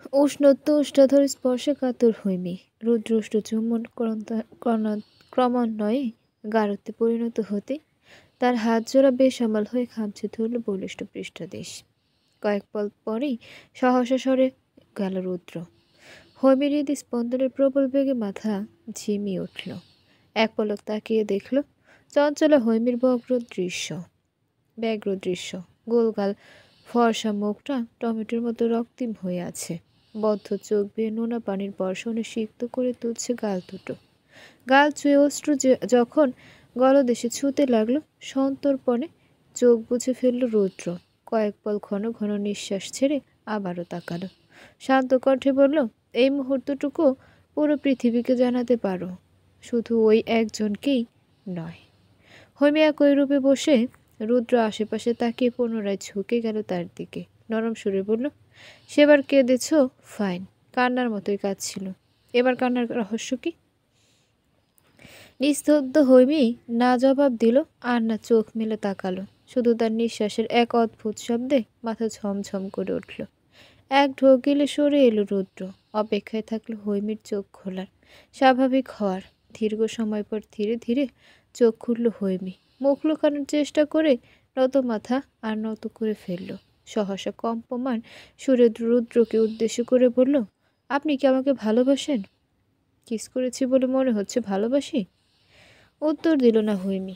উষ্ণধর স্পর্শে কাতর হৈমি। রুদ্রষ্ট চুম্বন ক্রমান্বয়ে গাঢ়তে পরিণত হতে তার হাত জোড়া বেসামাল হয়ে খামছে ধরল বলিষ্ঠ পৃষ্ঠদেশ। কয়েক পল পরেই সহসা সরে গেল রুদ্র। হৈমির হৃদস্পন্দনের প্রবল বেগে মাথা ঝিমিয়ে উঠল। এক পলক তাকিয়ে দেখল চঞ্চলা হৈমির ব্যগ্র দৃশ্য। গোলগাল ফর্সা মুখটা টমেটোর মতো রক্তিম হয়ে আছে। বদ্ধ চোখ বেয়ে নোনা পানির বর্ষণে সিক্ত করে তুলছে গাল দুটো। গাল চুয়ে অশ্রু যখন গলদেশে ছুঁতে লাগলো, সন্তর্পণে চোখ বুঝে ফেলল রুদ্র। কয়েক পল ঘন ঘন নিঃশ্বাস ছেড়ে আবারও তাকালো। শান্ত কণ্ঠে বলল, এই মুহূর্তটুকু পুরো পৃথিবীকে জানাতে পারো, শুধু ওই একজনকেই নয়। হৈমি একই রূপে বসে রুদ্র আশেপাশে তাকিয়ে পুনরায় ঝুঁকে গেল তার দিকে। নরম সুরে বলল, সেবার কেঁদেছ, ফাইন, কান্নার মতোই কাঁদছিল। এবার কান্নার রহস্য কি? নিস্তব্ধ হৈমি না জবাব দিল আর না চোখ মেলে তাকালো। শুধু তার নিঃশ্বাসের এক অদ্ভুত শব্দে মাথা ঝমঝম করে উঠল। এক ঢোক গিলে সরে এলো রুদ্র। অপেক্ষায় থাকলো হৈমির চোখ খোলার, স্বাভাবিক হওয়ার। দীর্ঘ সময় পর ধীরে ধীরে চোখ খুলল হৈমি। মুখ লুকানোর চেষ্টা করে নত মাথা আর নত করে ফেলল। সহসা কম্পমান সুরে রুদ্রকে উদ্দেশ্য করে বলল, আপনি কি আমাকে ভালোবাসেন? কিস করেছি বলে মনে হচ্ছে ভালোবাসি? উত্তর দিল না হৈমি।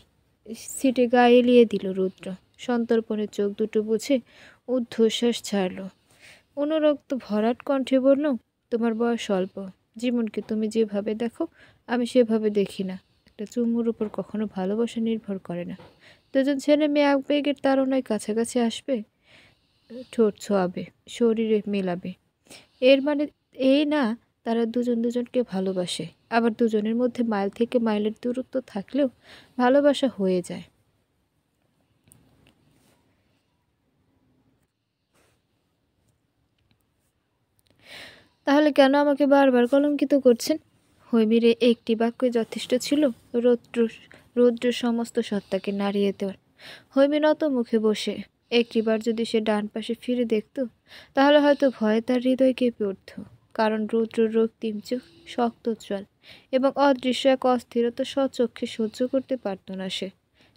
সিটে গা এলিয়ে দিল রুদ্র। সন্তর্পণে চোখ দুটো বুঝে ঊর্ধ্বশ্বাস ছাড়ল। অনুরক্ত ভরাট কণ্ঠে বলল, তোমার বয়স অল্প। জীবনকে তুমি যেভাবে দেখো আমি সেভাবে দেখি না। একটা চুমুর উপর কখনো ভালোবাসা নির্ভর করে না। দুজন ছেলে মেয়ে আবেগের তাড়নায় কাছাকাছি আসবে, ঠোঁট ছোঁয়াবে, শরীরে মেলাবে। এর মানে এই না তারা দুজন দুজনকে ভালোবাসে। আবার দুজনের মধ্যে মাইল থেকে মাইলের দূরত্ব থাকলেও ভালোবাসা হয়ে যায়। তাহলে কেন আমাকে বারবার কলঙ্কিত করছেন? হৈমির একটি বাক্যই যথেষ্ট ছিল রৌদ্র সমস্ত সত্তাকে নাড়িয়ে দেওয়ার। হৈমি নত মুখে বসে একটিবার যদি সে ডান পাশে ফিরে দেখত, তাহলে হয়তো ভয়ে তার হৃদয় কেঁপে উঠত। কারণ রৌদ্র রক্তিম চোখ, শক্ত জল এবং অদৃশ্য এক অস্থিরতা স্বচক্ষে সহ্য করতে পারত না সে।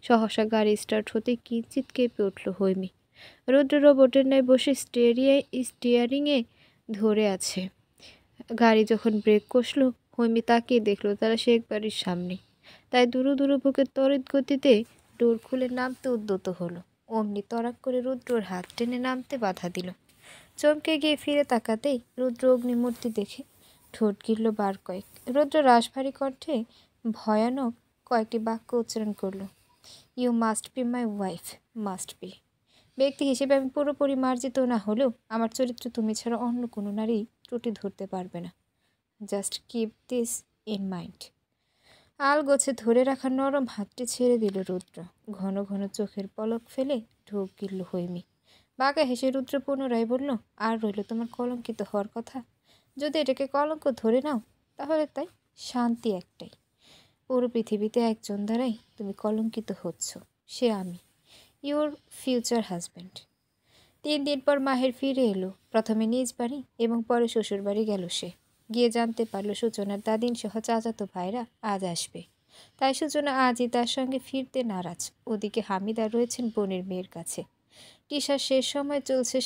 সহসা গাড়ি স্টার্ট হতে কিঞ্চিত কেঁপে উঠল হৈমি। রৌদ্র রোবটের ন্যায় বসে স্টিয়ারিংয়ে ধরে আছে। গাড়ি যখন ব্রেক কষল, হৈমি তাকিয়ে দেখল তারা শেখ বাড়ির সামনে। তাই দুরু দুরু বুকের তড়িৎ গতিতে ডোর খুলে নামতে উদ্যত হলো। অমনি তড়াক করে রুদ্রর হাত টেনে নামতে বাধা দিল। চমকে গিয়ে ফিরে তাকাতেই রুদ্র অগ্নিমূর্তি দেখে ঠোঁট গিলল বার কয়েক। রুদ্র রাশভারী কণ্ঠে ভয়ানক কয়েকটি বাক্য উচ্চারণ করল। You must be my wife, must be. ব্যক্তি হিসেবে আমি পুরোপুরি মার্জিত না হলেও আমার চরিত্র তুমি ছাড়া অন্য কোনো নারী ত্রুটি ধরতে পারবে না। Just keep this in mind. আলগোছে ধরে রাখা নরম হাতটি ছেড়ে দিল রুদ্র। ঘন ঘন চোখের পলক ফেলে ঢোক গিলল হৈমি। বাঁকা হেসে রুদ্র পুনরায় বলল, আর রইল তোমার কলঙ্কিত হওয়ার কথা। যদি এটাকে কলঙ্ক ধরে নাও, তাহলে তাই শান্তি একটাই। পুরো পৃথিবীতে একজন দ্বারাই তুমি কলঙ্কিত হচ্ছ, সে আমি, ইউর ফিউচার হাজব্যান্ড। 3 দিন পর মাহের ফিরে এলো। প্রথমে নিজ বাড়ি এবং পরে শ্বশুর বাড়ি গেল সে। গিয়ে জানতে পারল সূচনার দাদিন সহ চাচাতো ভাইরা আজ আসবে। তাই সূচনা আজই তার সঙ্গে ফিরতে নারাজ। ওদিকে হামিদা রয়েছেন বোনের মেয়ের কাছে। টিশার শেষ সময় চলছে,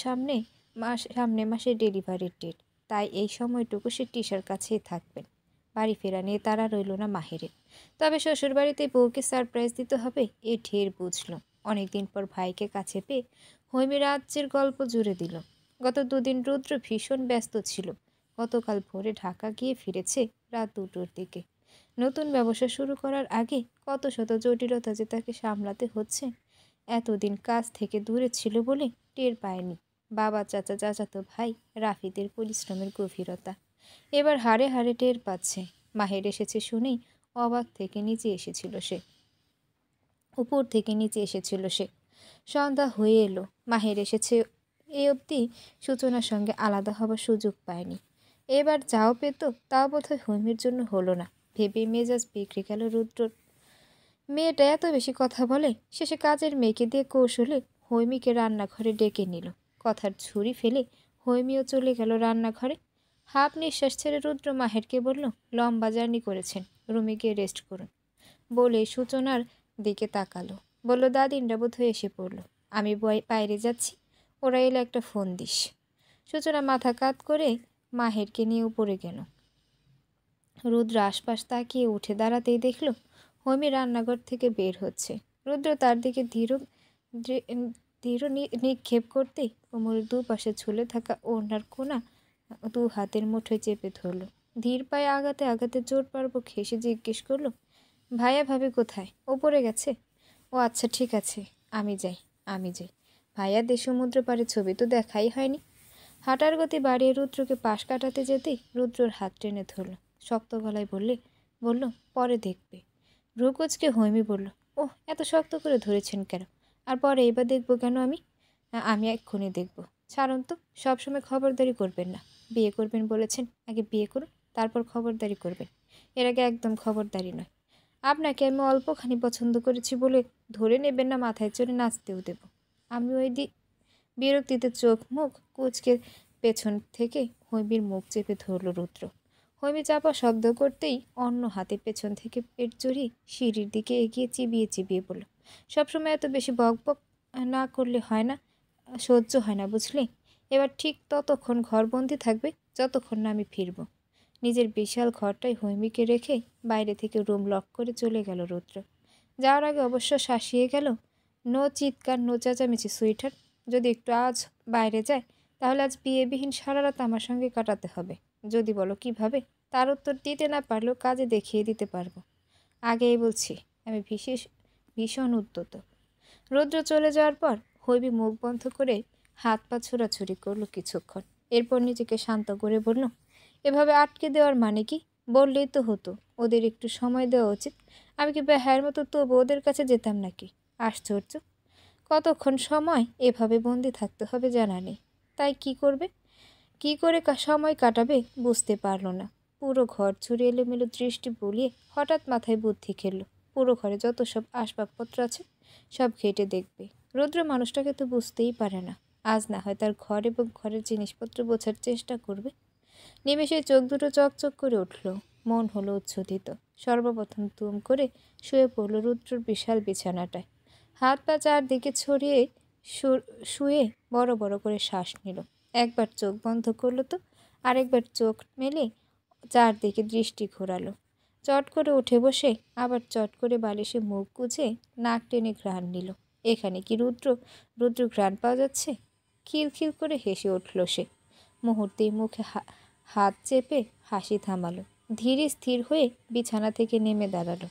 সামনে মাসে ডেলিভারির ডেট। তাই এই সময়টুকু সে টিশার কাছেই থাকবেন। বাড়ি ফেরা নিয়ে তারা রইল না মাহেরের। তবে শ্বশুর বাড়িতে বউকে সারপ্রাইজ দিতে হবে এ ঢের বুঝল। অনেকদিন পর ভাইকে কাছে পেয়ে হৈমি রাজ্যের গল্প জুড়ে দিল। গত 2 দিন রুদ্র ভীষণ ব্যস্ত ছিল। গতকাল ভোরে ঢাকা গিয়ে ফিরেছে রাত 2টোর দিকে। নতুন ব্যবসা শুরু করার আগে কত শত জটিলতা যে তাকে সামলাতে হচ্ছে, এতদিন কাজ থেকে দূরে ছিল বলে টের পায়নি। বাবা, চাচা, চাচাতো ভাই রাফিদের পরিশ্রমের গভীরতা এবার হাড়ে হাড়ে টের পাচ্ছে। মাহের এসেছে শুনেই অবাক থেকে নিচে এসেছিল সে, উপর থেকে নিচে এসেছিল সে। সন্ধ্যা হয়ে এলো। মাহের এসেছে, এ অবধি সূচনার সঙ্গে আলাদা হবার সুযোগ পায়নি। এবার যাও পেত, তাও বোধহয় হৈমির জন্য হলো না ভেবে মেজাজ বিগড়ে গেল রুদ্রর। মেয়েটা এত বেশি কথা বলে। শেষে কাজের মেয়েকে দিয়ে কৌশলে হৈমিকে রান্নাঘরে ডেকে নিল। কথার ঝুড়ি ফেলে হৈমিও চলে গেল রান্নাঘরে। হাফ নিঃশ্বাস ছেড়ে রুদ্র মাহেরকে বলল, লম্বা জার্নি করেছেন, রুমে গিয়ে রেস্ট করুন। বলে সূচনার দিকে তাকালো। বলল, দাদিনরা বোধহয় এসে পড়ল। আমি বাইরে যাচ্ছি, ওরা এলে একটা ফোন দিস। সূচনা মাথা কাত করে মাহেরকে নিয়ে উপরে গেল। রুদ্র আশপাশ তাকিয়ে উঠে দাঁড়াতেই দেখল হৈমি রান্নাঘর থেকে বের হচ্ছে। রুদ্র তার দিকে ধীর নিক্ষেপ করতেই কোমরের দুপাশে ঝুলে থাকা ওড়নার কোনা দু হাতের মুঠোয় চেপে ধরল। ধীর পায়ে আগাতে আগাতে জোর পারব ঘেঁষে জিজ্ঞেস করলো, ভাইয়া ভাবি কোথায়? ওপরে গেছে? ও আচ্ছা, ঠিক আছে, আমি যাই। ভাইয়াদের সমুদ্র পাড়ে ছবি তো দেখাই হয়নি। হাঁটার গতি বাড়িয়ে রুদ্রকে পাশ কাটাতে যেতেই রুদ্রর হাত টেনে ধরল। শক্ত গলায় বলল, পরে দেখবে। ভ্রুকুচকে হৈমি বলল, ওহ, এত শক্ত করে ধরেছেন কেন? আর পরে এবার দেখবো কেন আমি? আমি এক্ষুনি দেখব। ছাড়ুন তো, সবসময় খবরদারি করবেন না। বিয়ে করবেন বলেছেন, আগে বিয়ে করুন, তারপর খবরদারি করবেন। এর আগে একদম খবরদারি নয়। আপনাকে আমি অল্পখানি পছন্দ করেছি বলে ধরে নেবেন না মাথায় চড়ে নাচতেও দেব। আমি বিরক্তিতে চোখ মুখ কুচকে পেছন থেকে হৈমির মুখ চেপে ধরল রুদ্র। হৈমি চাপা শব্দ করতেই অন্য হাতে পেছন থেকে পেট জড়িয়ে সিঁড়ির দিকে এগিয়ে চিবিয়ে বলল, সবসময় এত বেশি বকবক না করলে হয় না, সহ্য হয় না, বুঝলে? এবার ঠিক ততক্ষণ ঘরবন্দি থাকবে যতক্ষণ না আমি ফিরব। নিজের বিশাল ঘরটায় হৈমিকে রেখে বাইরে থেকে রুম লক করে চলে গেল রুদ্র। যাওয়ার আগে অবশ্য শাসিয়ে গেল, নো চিৎকার, নো চেঁচামেচি সুইটার। যদি একটু আজ বাইরে যায় তাহলে আজ বিয়েবিহীন সারা রাত আমার সঙ্গে কাটাতে হবে। যদি বলো কিভাবে, তার উত্তর দিতে না পারলেও কাজে দেখিয়ে দিতে পারবো। আগেই বলছি, আমি ভীষণ উদ্যত। রুদ্র চলে যাওয়ার পর হৈমি মুখ বন্ধ করে হাত পা ছোড়াছুড়ি করলো কিছুক্ষণ। এরপর নিজেকে শান্ত করে বলল, এভাবে আটকে দেওয়ার মানে কি? বললেই তো হতো ওদের একটু সময় দেওয়া উচিত। আমি কি বেহায়ের মতো তবু ওদের কাছে যেতাম নাকি? আশ্চর্য, কতক্ষণ সময় এভাবে বন্দি থাকতে হবে জানা নেই। তাই কি করে সময় কাটাবে বুঝতে পারল না। পুরো ঘর ছুড়ে এলোমেলো দৃষ্টি বুলিয়ে হঠাৎ মাথায় বুদ্ধি খেলল, পুরো ঘরে যত সব আসবাবপত্র আছে সব ঘেটে দেখবে। রুদ্র মানুষটাকে তো বুঝতেই পারে না। আজ না হয় তার ঘর এবং ঘরের জিনিসপত্র বোঝার চেষ্টা করবে। নিমেষে চোখ দুটো চকচক করে উঠল, মন হলো উচ্ছ্বসিত। সর্বপ্রথম তুম করে শুয়ে পড়ল রুদ্রর বিশাল বিছানাটায়। হাত পা চারদিকে ছড়িয়ে শুয়ে বড় বড় করে শ্বাস নিল। একবার চোখ বন্ধ করলো তো আরেকবার চোখ মেলে চারদিকে দৃষ্টি ঘোরালো। চট করে উঠে বসে আবার চট করে বালিশে মুখ গুজে নাক টেনে ঘ্রাণ নিল। এখানে কি রুদ্র ঘ্রাণ পাওয়া যাচ্ছে? খিলখিল করে হেসে উঠল সে। মুহূর্তেই মুখে হাত চেপে হাসি থামালো। ধীরে স্থির হয়ে বিছানা থেকে নেমে দাঁড়ালো।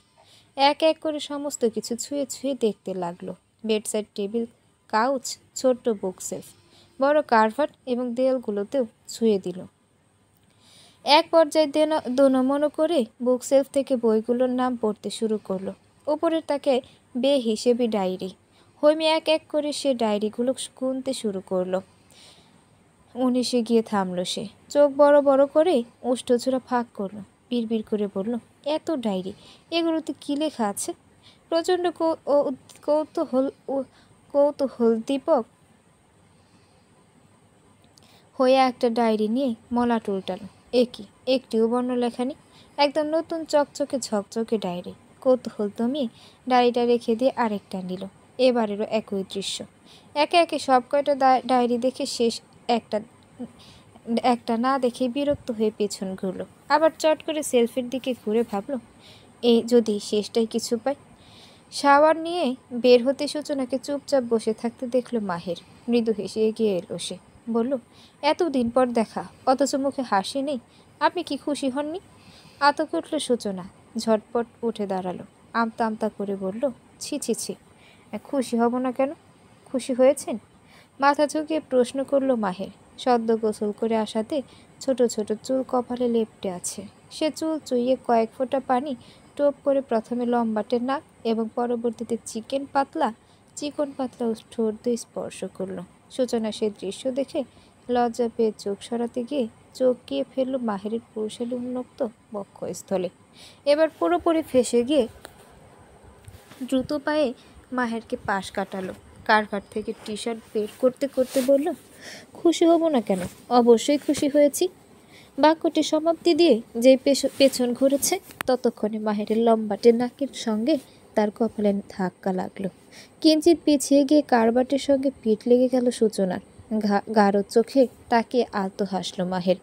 এক এক করে সমস্ত কিছু ছুঁয়ে ছুঁয়ে দেখতে লাগলো। বেডসাইড টেবিল, কাউচ, ছোট্ট বুকশেলফ, বড় কার্ভাট এবং দেয়ালগুলোতেও ছুঁয়ে দিল। এক পর্যায়ে দোনমনো করে বুকশেলফ থেকে বইগুলোর নাম পড়তে শুরু করলো। উপরের তাকে বেহিসেবি ডায়েরি। হৈমি এক এক করে সে ডায়েরিগুলো গুনতে শুরু করলো। 19-এ গিয়ে থামলো সে। চোখ বড় বড় করে ওষ্ঠছোড়া ফাঁক করলো। বিড়বিড় করে বলল, এত ডায়েরি, এগুলোতে কি লেখা আছে? প্রচণ্ড কৌতূহলদীপক হয়ে একটা ডায়েরি নিয়ে মলাট উল্টালো। একটিও বর্ণ লেখা নেই। একদম নতুন চকচকে ঝকঝকে ডায়েরি। কৌতূহল দমিয়ে ডায়েরিটা রেখে দিয়ে আরেকটা নিল। এবারেরও একই দৃশ্য। একে একে সব কয়টা ডায়েরি দেখে শেষ একটা না দেখে বিরক্ত হয়ে পেছন ঘুরল। আবার চট করে সেলফির দিকে ঘুরে ভাবলো, যদি শেষটাই কিছু পাই। শাওয়ার নিয়ে বের হতে সূচনাকে চুপচাপ বসে থাকতে দেখলো মাহের। মৃদু হেসে এগিয়ে এলো সে। বলল, এতদিন পর দেখা, অথচ মুখে হাসি নেই। আপনি কি খুশি হননি? আতকে উঠল সূচনা। ঝটপট উঠে দাঁড়ালো। আমতা আমতা করে বলল, ছি ছি ছি, খুশি হব না কেন? খুশি হয়েছেন? মাথা ঝুঁকিয়ে প্রশ্ন করল মাহের। সদ্য গোসল করে আসাতে ছোট ছোট চুল কপালে লেপ্টে আছে। সে চুল চুইয়ে কয়েক ফোঁটা পানি টোপ করে প্রথমে লম্বাটে নাক এবং পরবর্তীতে চিকন পাতলা ঠোঁট দিয়ে স্পর্শ করল। সূচনা সে দৃশ্য দেখে লজ্জা পেয়ে চোখ সরাতে গিয়ে চোখ গিয়ে ফেলল মাহেরের পুরুষালী উন্মুক্ত বক্ষস্থলে। এবার পুরোপুরি ফেঁসে গিয়ে দ্রুত পায়ে মাহেরকে পাশ কাটালো। কারভার থেকে টি শার্ট বের করতে করতে বলল, খুশি হব না কেন? অবশ্যই খুশি হয়েছি। বাক্যটি সমাপ্তি দিয়ে যেই পেছন ঘুরেছে ততক্ষণে মাহেরের লম্বাটে নাকের সঙ্গে তার কপালে ধাক্কা লাগলো। কিঞ্চিত পিছিয়ে গিয়ে কারবাটের সঙ্গে পিঠ লেগে গেল সূচনার। গাঢ় চোখে তাকিয়ে আলতো হাসল মাহের।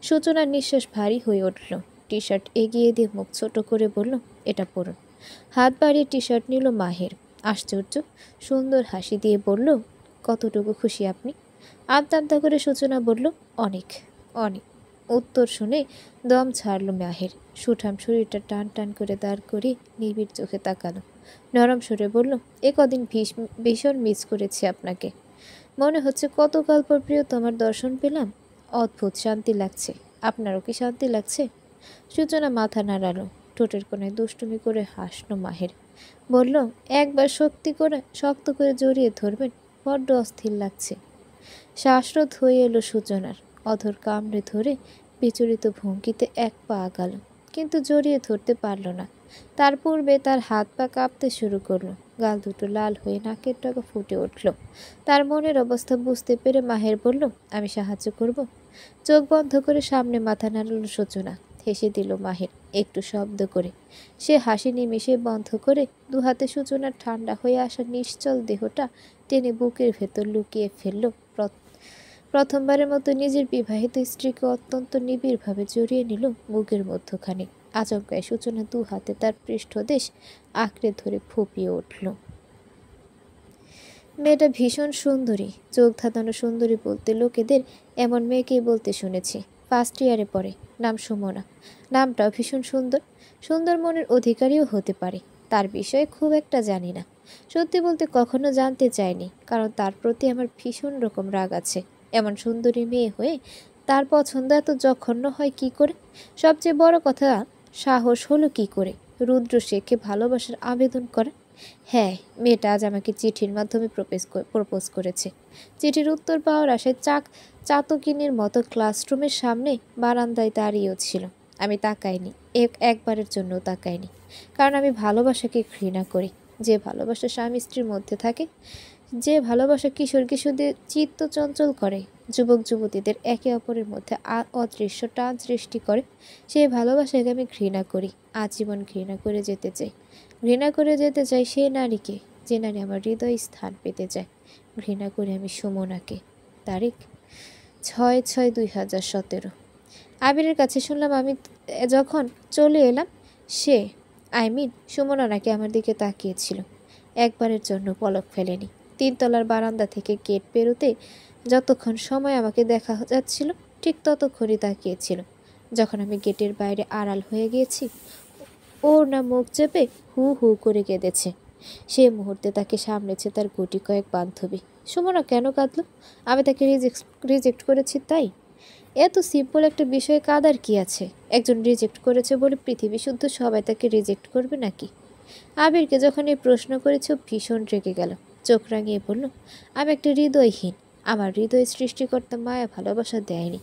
সূচনার নিঃশ্বাস ভারী হয়ে উঠল। টি শার্ট এগিয়ে দিয়ে মুখ ছোট করে বলল, এটা পরুন। হাত বাড়িয়ে টি শার্ট নিল মাহের। আশ্চর্য সুন্দর হাসি দিয়ে বলল, কতটুকু খুশি আপনি? আমতা আমতা করে সূচনা বলল, অনেক অনেক। উত্তর শুনে দম ছাড়ল মাহের। সুঠাম শরীরটা টান টান করে দাঁড় করে নিবিড় চোখে তাকালো। নরম সুরে বলল, এ কদিন ভীষণ মিস করেছি আপনাকে। মনে হচ্ছে কতকাল পর প্রিয় তোমার দর্শন পেলাম। অদ্ভুত শান্তি লাগছে। আপনারও কি শান্তি লাগছে? সূচনা মাথা নাড়ালো। ঠোঁটের কোণায় দুষ্টুমি করে হাসল মাহের। বলল, একবার শক্ত করে জড়িয়ে ধরবেন, বড্ড অস্থির লাগছে। শ্বাসরোধ হয়ে এলো সূচনার। অধর কামড়ে ধরে বিচলিত ভঙ্গিতে এক পা আগালো, কিন্তু জড়িয়ে ধরতে পারল না। তার পূর্বে তার হাত পা কাঁপতে শুরু করলো। গাল দুটো লাল হয়ে নাকের ডগা ফুটে উঠল। তার মনের অবস্থা বুঝতে পেরে মাহের বলল, আমি সাহায্য করব। চোখ বন্ধ করে সামনে মাথা নাড়ল সূচনা। হেসে দিল মাহের একটু শব্দ করে। সে হাসি নিমেষে বন্ধ করে দুহাতে সূচনার ঠান্ডা হয়ে আসা নিশ্চল দেহটা টেনে বুকের ভেতর লুকিয়ে ফেলল। প্রথমবারের মতো নিজের বিবাহিত স্ত্রীকে অত্যন্ত নিবিড়ভাবে জড়িয়ে নিল বুকের মধ্যখানে। আচমকায় সূচনা দু হাতে তার পৃষ্ঠদেশ আঁকড়ে ধরে ফুঁপিয়ে উঠল। মেয়েটা ভীষণ সুন্দরী। চোখ ধাঁধানো সুন্দরী বলতে লোকেদের এমন মেয়েকেই বলতে শুনেছি। ফার্স্ট ইয়ারে পড়ে। নাম সুমনা। নামটাও ভীষণ সুন্দর। সুন্দর মনের অধিকারীও হতে পারে। তার বিষয়ে খুব একটা জানি না। সত্যি বলতে কখনো জানতে চাইনি, কারণ তার প্রতি আমার ভীষণ রকম রাগ আছে। এমন সুন্দরী মেয়ে হয়ে তার পছন্দ এত জঘন্য হয় কি করে? সবচেয়ে বড় কথা, সাহস হলো কি করে রুদ্র শেখকে ভালোবাসার আবেদন করে? হ্যাঁ, মেয়েটা আজ আমাকে চিঠির মাধ্যমে প্রপোজ করেছে। চিঠির উত্তর পাওয়ার আশায় চাতকিনীর মতো ক্লাসরুমের সামনে বারান্দায় দাঁড়িয়েও ছিল। আমি তাকাইনি, একবারের জন্য তাকাইনি, কারণ আমি ভালোবাসাকে ঘৃণা করি। যে ভালোবাসা স্বামী স্ত্রীর মধ্যে থাকে, যে ভালোবাসা কিশোর কিশোরদের চিত্ত চঞ্চল করে, যুবক যুবতীদের একে অপরের মধ্যে অদৃশ্য টান সৃষ্টি করে, সেই ভালোবাসাকে আমি ঘৃণা করি। আজীবন ঘৃণা করে যেতে চাই। ঘৃণা করে যেতে চাই সে নারীকে যে নারী আমার হৃদয়ে স্থান পেতে চায়। ঘৃণা করি আমি সুমনাকে। তারিখ 6/6/2017। আবিরের কাছে শুনলাম আমি যখন চলে এলাম সে সুমনা নাকি আমার দিকে তাকিয়েছিল। একবারের জন্য পলক ফেলেনি। 3 তলার বারান্দা থেকে গেট পেরোতে যতক্ষণ সময় আমাকে দেখা যাচ্ছিল ঠিক ততক্ষণই তাকিয়েছিল। যখন আমি গেটের বাইরে আড়াল হয়ে গিয়েছি, ওর না মুখ চেপে হু হু করে কেঁদেছে। সে মুহূর্তে তাকে সামলেছে তার গুটি কয়েক বান্ধবী। সুমনা কেন কাঁদল? আমি তাকে রিজেক্ট করেছি তাই? এত সিম্পল একটা বিষয়ে কাঁদার কি আছে? একজন রিজেক্ট করেছে বলে পৃথিবী শুদ্ধ সবাই তাকে রিজেক্ট করবে নাকি? আবিরকে যখন এই প্রশ্ন করেছে ভীষণ রেগে গেল। চোখ রাঙিয়ে বলল, আমি একটা হৃদয়হীন। আমার হৃদয় সৃষ্টিকর্তা মায়া ভালোবাসা দেয়নি।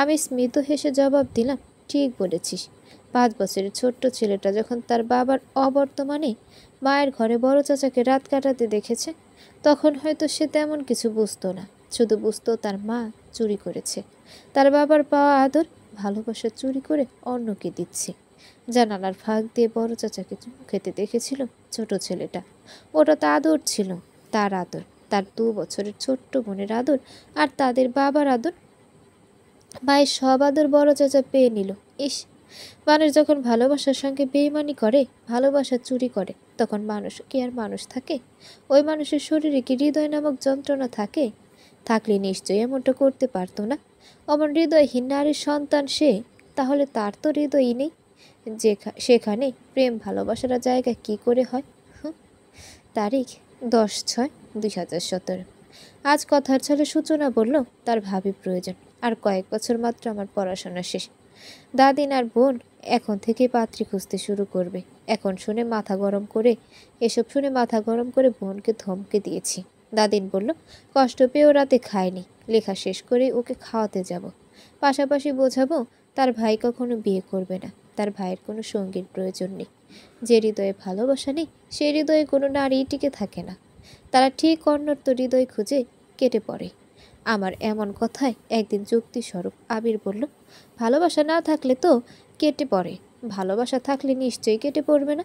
আমি স্মিত হেসে জবাব দিলাম, ঠিক বলেছিস। 5 বছরের ছোট্ট ছেলেটা যখন তার বাবার অবর্তমানে মায়ের ঘরে বড় চাচাকে রাত কাটাতে দেখেছে, তখন হয়তো সে তেমন কিছু বুঝতো না। শুধু বুঝতো তার মা চুরি করেছে। তার বাবার পাওয়া আদর ভালোবাসা চুরি করে অন্যকে দিচ্ছে। জানালার ফাঁক দিয়ে বড় চাচাকে খেতে দেখেছিল ছোট ছেলেটা। ওটা তো আদর ছিল। তার আদর, তার 2 বছরের ছোট্ট বোনের আদর, আর তাদের বাবার আদর। মায়ের সব আদর বড় চাচা পেয়ে নিল। ইস, মানুষ যখন ভালোবাসার সঙ্গে বেইমানি করে, ভালোবাসা চুরি করে, তখন মানুষ কি আর মানুষ থাকে? ওই মানুষের শরীরে কি হৃদয় নামক যন্ত্রণা থাকে? থাকলে নিশ্চয়ই এমনটা করতে পারতো না। অমন হৃদয়হীন নারীর সন্তান সে, তাহলে তার তো হৃদয়ই নেই। সেখানে প্রেম ভালোবাসার জায়গা কি করে হয়? তারিখ 10/6/2017। আজ কথার ছলে সূচনা বলল তার ভাবি প্রয়োজন। আর কয়েক বছর মাত্র আমার পড়াশোনা শেষ। দাদিন আর বোন এখন থেকে পাত্রী খুঁজতে শুরু করবে। এসব শুনে মাথা গরম করে বোনকে ধমকে দিয়েছি। দাদিন বলল, কষ্ট পেয়েও রাতে খায়নি। লেখা শেষ করে ওকে খাওয়াতে যাব। পাশাপাশি বোঝাবো তার ভাই কখনো বিয়ে করবে না। তার ভাইয়ের কোনো সঙ্গীর প্রয়োজন নেই। যে হৃদয়ে ভালোবাসা নেই সেই হৃদয়ে কোনো নারী টিকে থাকে না। তারা ঠিক অন্যত্র হৃদয় খুঁজে কেটে পড়ে। আমার এমন কথায় একদিন যুক্তিস্বরূপ আবির বলল, ভালোবাসা না থাকলে তো কেটে পড়ে, ভালোবাসা থাকলে নিশ্চয়ই কেটে পড়বে না।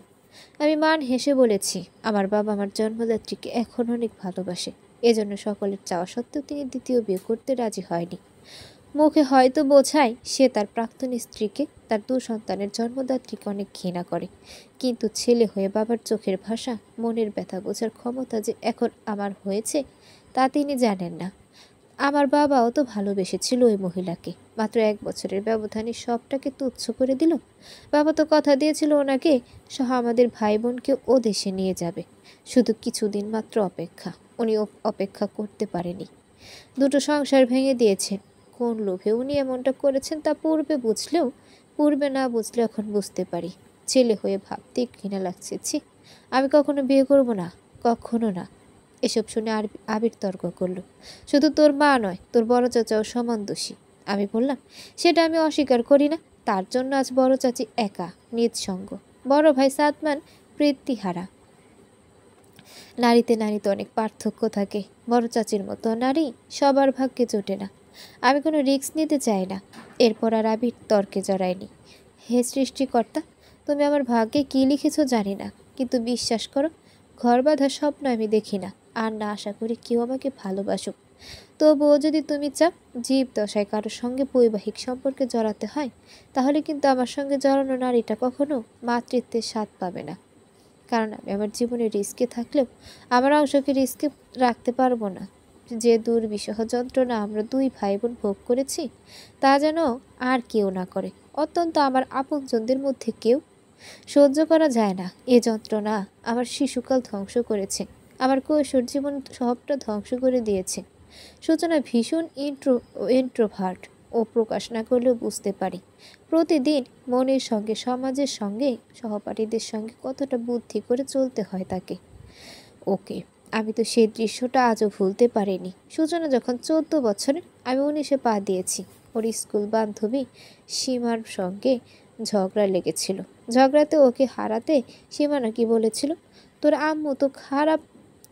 আমি মান হেসে বলেছি, আমার বাবা আমার জন্মদাত্রীকে এখন অনেক ভালোবাসে, এজন্য সকলের চাওয়া সত্ত্বেও তিনি দ্বিতীয় বিয়ে করতে রাজি হয়নি। মুখে হয়তো বোঝায় সে তার প্রাক্তন স্ত্রীকে, তার 2 সন্তানের জন্মদাত্রীকে অনেক ঘৃণা করে, কিন্তু ছেলে হয়ে বাবার চোখের ভাষা, মনের ব্যথা বোঝার ক্ষমতা যে এখন আমার হয়েছে তা তিনি জানেন না। আমার বাবাও তো ভালোবেসেছিল ওই মহিলাকে, মাত্র 1 বছরের ব্যবধানে সবটাকে তুচ্ছ করে দিল। বাবা তো কথা দিয়েছিল ওনাকে সহ আমাদের ভাই বোনকে ও দেশে নিয়ে যাবে, শুধু কিছুদিন মাত্র অপেক্ষা। উনি অপেক্ষা করতে পারেনি, 2টো সংসার ভেঙে দিয়েছেন। কোন লোভে উনি এমনটা করেছেন তা পূর্বে না বুঝলে এখন বুঝতে পারি। ছেলে হয়ে ভাবতেই ঘৃণা লাগছে। ছি, আমি কখনো বিয়ে করব না, কখনো না। এসব শুনে আবির তর্ক করলো, শুধু তোর মা নয়, তোর বড় চাচাও সমান দোষী। আমি বললাম, সেটা আমি অস্বীকার করি না। তার জন্য আজ বড় চাচি একা, নিঃসঙ্গ, বড় ভাই সাদমান প্রীতিহারা। নারীতে অনেক পার্থক্য থাকে, বড় চাচির মতো নারী সবার ভাগ্যে জোটে না। আমি কোনো রিস্ক নিতে চাই না। এরপর আর আবির তর্কে জড়ায়নি। হে সৃষ্টিকর্তা, তুমি আমার ভাগ্যে কী লিখেছ জানি না, কিন্তু বিশ্বাস করো, ঘর বাঁধা স্বপ্ন আমি দেখি না, আর না আশা করি কেউ আমাকে ভালোবাসুক। তবুও যদি তুমি চাও জীব দশায় কারোর সঙ্গে বৈবাহিক সম্পর্কে জড়াতে হয়, তাহলে কিন্তু আমার সঙ্গে জড়ানো নারীটা কখনো মাতৃত্বের স্বাদ পাবে না। কারণ আমি আমার জীবনে রিস্কে থাকলেও আমার অংশকে রিস্কে রাখতে পারবো না। যে দুর্বিষহ যন্ত্রণা আমরা 2 ভাই বোন ভোগ করেছি, তা যেন আর কেউ না করে, অত্যন্ত আমার আপনজনদের মধ্যে কেউ। সহ্য করা যায় না এ যন্ত্রণা। আমার শিশুকাল ধ্বংস করেছে, আমার কৈশোর জীবন সবটা ধ্বংস করে দিয়েছে। সূচনা ভীষণ ইন্ট্রোভার্ট, ও প্রকাশ না করলেও বুঝতে পারি প্রতিদিন মনের সঙ্গে, সমাজের সঙ্গে, সহপাঠীদের সঙ্গে কতটা বুদ্ধি করে চলতে হয় তাকে। ওকে, আমি তো সেই দৃশ্যটা আজও ভুলতে পারিনি। সূচনা যখন 14 বছরের, আমি 19-এ পা দিয়েছি। ওর স্কুল বান্ধবী সীমার সঙ্গে ঝগড়া লেগেছিল। ঝগড়াতে ওকে হারাতে সীমা নাকি বলেছিল, তোর আম্মু তো খারাপ,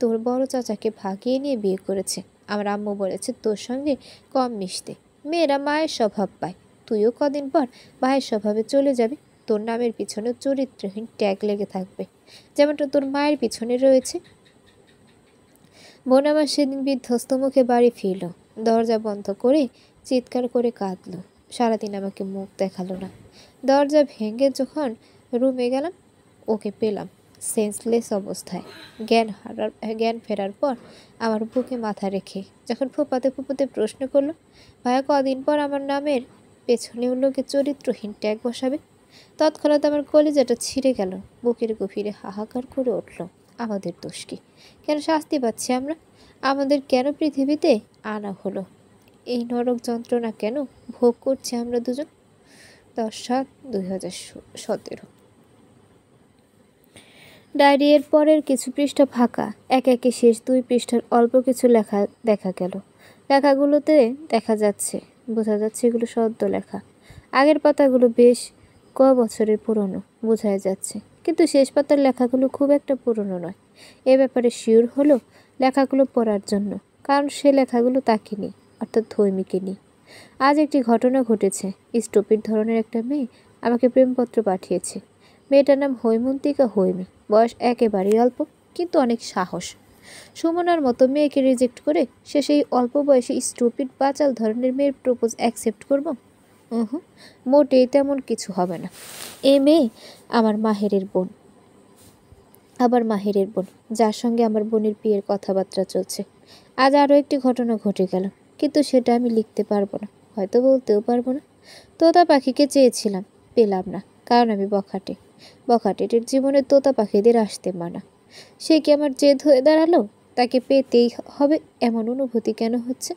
তোর বড় চাচাকে ভাগিয়ে নিয়ে বিয়ে করেছে। আমার আম্মু বলেছে তোর সঙ্গে কম মিশতে, মেয়েরা মায়ের স্বভাব পায়। তুইও কদিন পর মায়ের স্বভাবে চলে যাবি, তোর নামের পিছনে চরিত্রহীন ট্যাগ লেগে থাকবে, যেমনটা তোর মায়ের পিছনে রয়েছে। বোন আমার সেদিন বিধ্বস্ত মুখে বাড়ি ফিরল, দরজা বন্ধ করে চিৎকার করে কাঁদল। সারাদিন আমাকে মুখ দেখালো না। দরজা ভেঙে যখন রুমে গেলাম, ওকে পেলাম সেন্সলেস অবস্থায়। জ্ঞান ফেরার পর আমার বুকে মাথা রেখে যখন ফুপাতে প্রশ্ন করলো, ভাইয়া কদিন পর আমার নামের পেছনে লোকে চরিত্রহীন ট্যাগ বসাবে, তৎক্ষণাৎ আমার কলিজাটা ছিঁড়ে গেল। বুকের গভীরে হাহাকার করে উঠল, আমাদের দোষ কি? কেন শাস্তি পাচ্ছি আমরা? আমাদের কেন পৃথিবীতে আনা হলো? এই নরক যন্ত্রণা কেন ভোগ করছি আমরা দুজন? 10/7/2017। ডায়েরির পরের কিছু পৃষ্ঠা ফাঁকা, একে একে শেষ 2 পৃষ্ঠার অল্প কিছু লেখা দেখা গেল। লেখাগুলোতে বোঝা যাচ্ছে এগুলো সদ্য লেখা। আগের পাতাগুলো বেশ বছরের পুরনো বোঝাই যাচ্ছে, কিন্তু শেষ পাতার লেখাগুলো খুব একটা পুরনো নয়। এ ব্যাপারে শিওর হলো লেখাগুলো পড়ার জন্য, কারণ সে লেখাগুলো তাকে নিয়ে, অর্থাৎ ধৈমিকে নিয়ে। আজ একটি ঘটনা ঘটেছে। স্টুপিড ধরনের একটা মেয়ে আমাকে প্রেমপত্র পাঠিয়েছে। মেয়েটার নাম হৈমন্তিকা হৈমী, বয়স একেবারেই অল্প, কিন্তু অনেক সাহস। সুমনার মতো মেয়েকে রিজেক্ট করে সে সেই অল্প বয়সে স্টুপিড বাচাল ধরনের মেয়ের প্রপোজ অ্যাকসেপ্ট করব? মোটেই তেমন কিছু হবে না। এ মেয়ে আমার মাহেরের বোন, যার সঙ্গে আমার বোনের বিয়ের কথাবার্তা চলছে। আজ আরও একটি ঘটনা ঘটে গেল, কিন্তু সেটা আমি লিখতে পারবো না, হয়তো বলতেও পারবো না। তোতা পাখিকে চেয়েছিলাম, পেলাম না, কারণ আমি বখাটেটির জীবনে তোতা পাখিদের আসতে মানা। সে কি আমার জেদ হয়ে দাঁড়ালো? তাকে পেতেই হবে এমন অনুভূতি কেন হচ্ছে?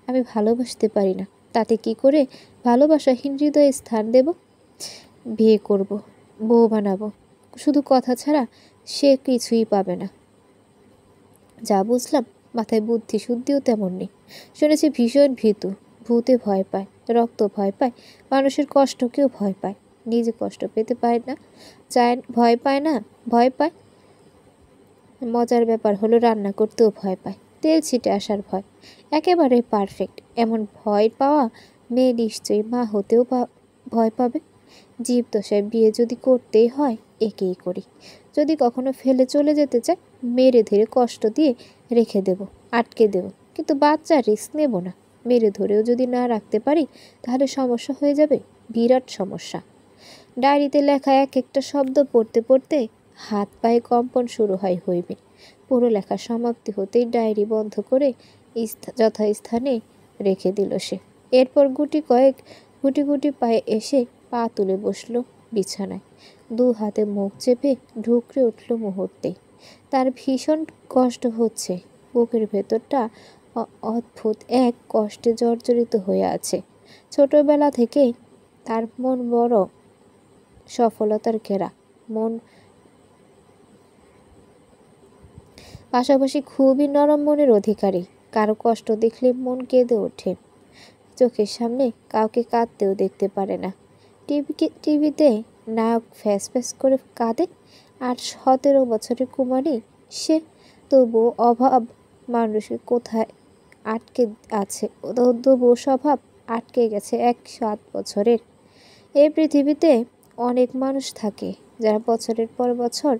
আমি ভালোবাসতে পারি না, তাতে কি করে ভালোবাসাহীন হৃদয়ে স্থান দেব? বিয়ে করব, বউ বানাবো, শুধু কথা ছাড়া সে কিছুই পাবে না। যা বুঝলাম, মাথায় বুদ্ধি শুদ্ধিও তেমন নেই। শুনেছি ভীষণ ভীতু, ভূতে ভয় পায়, রক্ত ভয় পায়, মানুষের কষ্টকেও ভয় পায়, নিজে কষ্ট পেতে পায় না, ভয় পায়। মজার ব্যাপার হলো রান্না করতেও ভয় পায়। তেল ছিটে আসার ভয়। একেবারে পারফেক্ট এমন ভয় পাওয়া মেয়ে নিশ্চয়ই মা হতেও ভয় পাবে। জীবদশায় বিয়ে যদি করতেই হয় একেই করি। যদি কখনো ফেলে চলে যেতে চায় মেরে ধরে কষ্ট দিয়ে রেখে দেব, আটকে দেব, কিন্তু বাচ্চার রিস্ক নেব না। মেরে ধরেও যদি না রাখতে পারি তাহলে সমস্যা হয়ে যাবে, বিরাট সমস্যা। ডায়েরিতে লেখা এক একটা শব্দ পড়তে পড়তে হাত পায়ে কম্পন শুরু হয় হইমির। পুরো লেখা সমাপ্তি হতেই ডায়েরি বন্ধ করে যথাস্থানে রেখে দিল সে। এরপর গুটি গুটি পায়ে এসে পা তুলে বসল বিছানায়। দু হাতে মুখ চেপে ঢুকরে উঠল মুহূর্তেই। তার ভীষণ কষ্ট হচ্ছে। বুকের ভেতরটা অদ্ভুত এক কষ্টে জর্জরিত হয়ে আছে। ছোটবেলা থেকে তার মন বড় সফলতার ঘেরা। মন পাশাপাশি খুবই নরম মনের অধিকারী। কারো কষ্ট দেখলে মন কেঁদে ওঠে। চোখের সামনে কাউকে কাঁদতেও দেখতে পারে না। টিভিতে নায়ক ফ্যাস ফ্যাস করে কাঁদে, আর 17 বছরের কুমারী সে তবুও অভাব মানুষকে কোথায় আটকে আছে, তবুও স্বভাব আটকে গেছে 7 বছরের। এই পৃথিবীতে অনেক মানুষ থাকে যারা বছরের পর বছর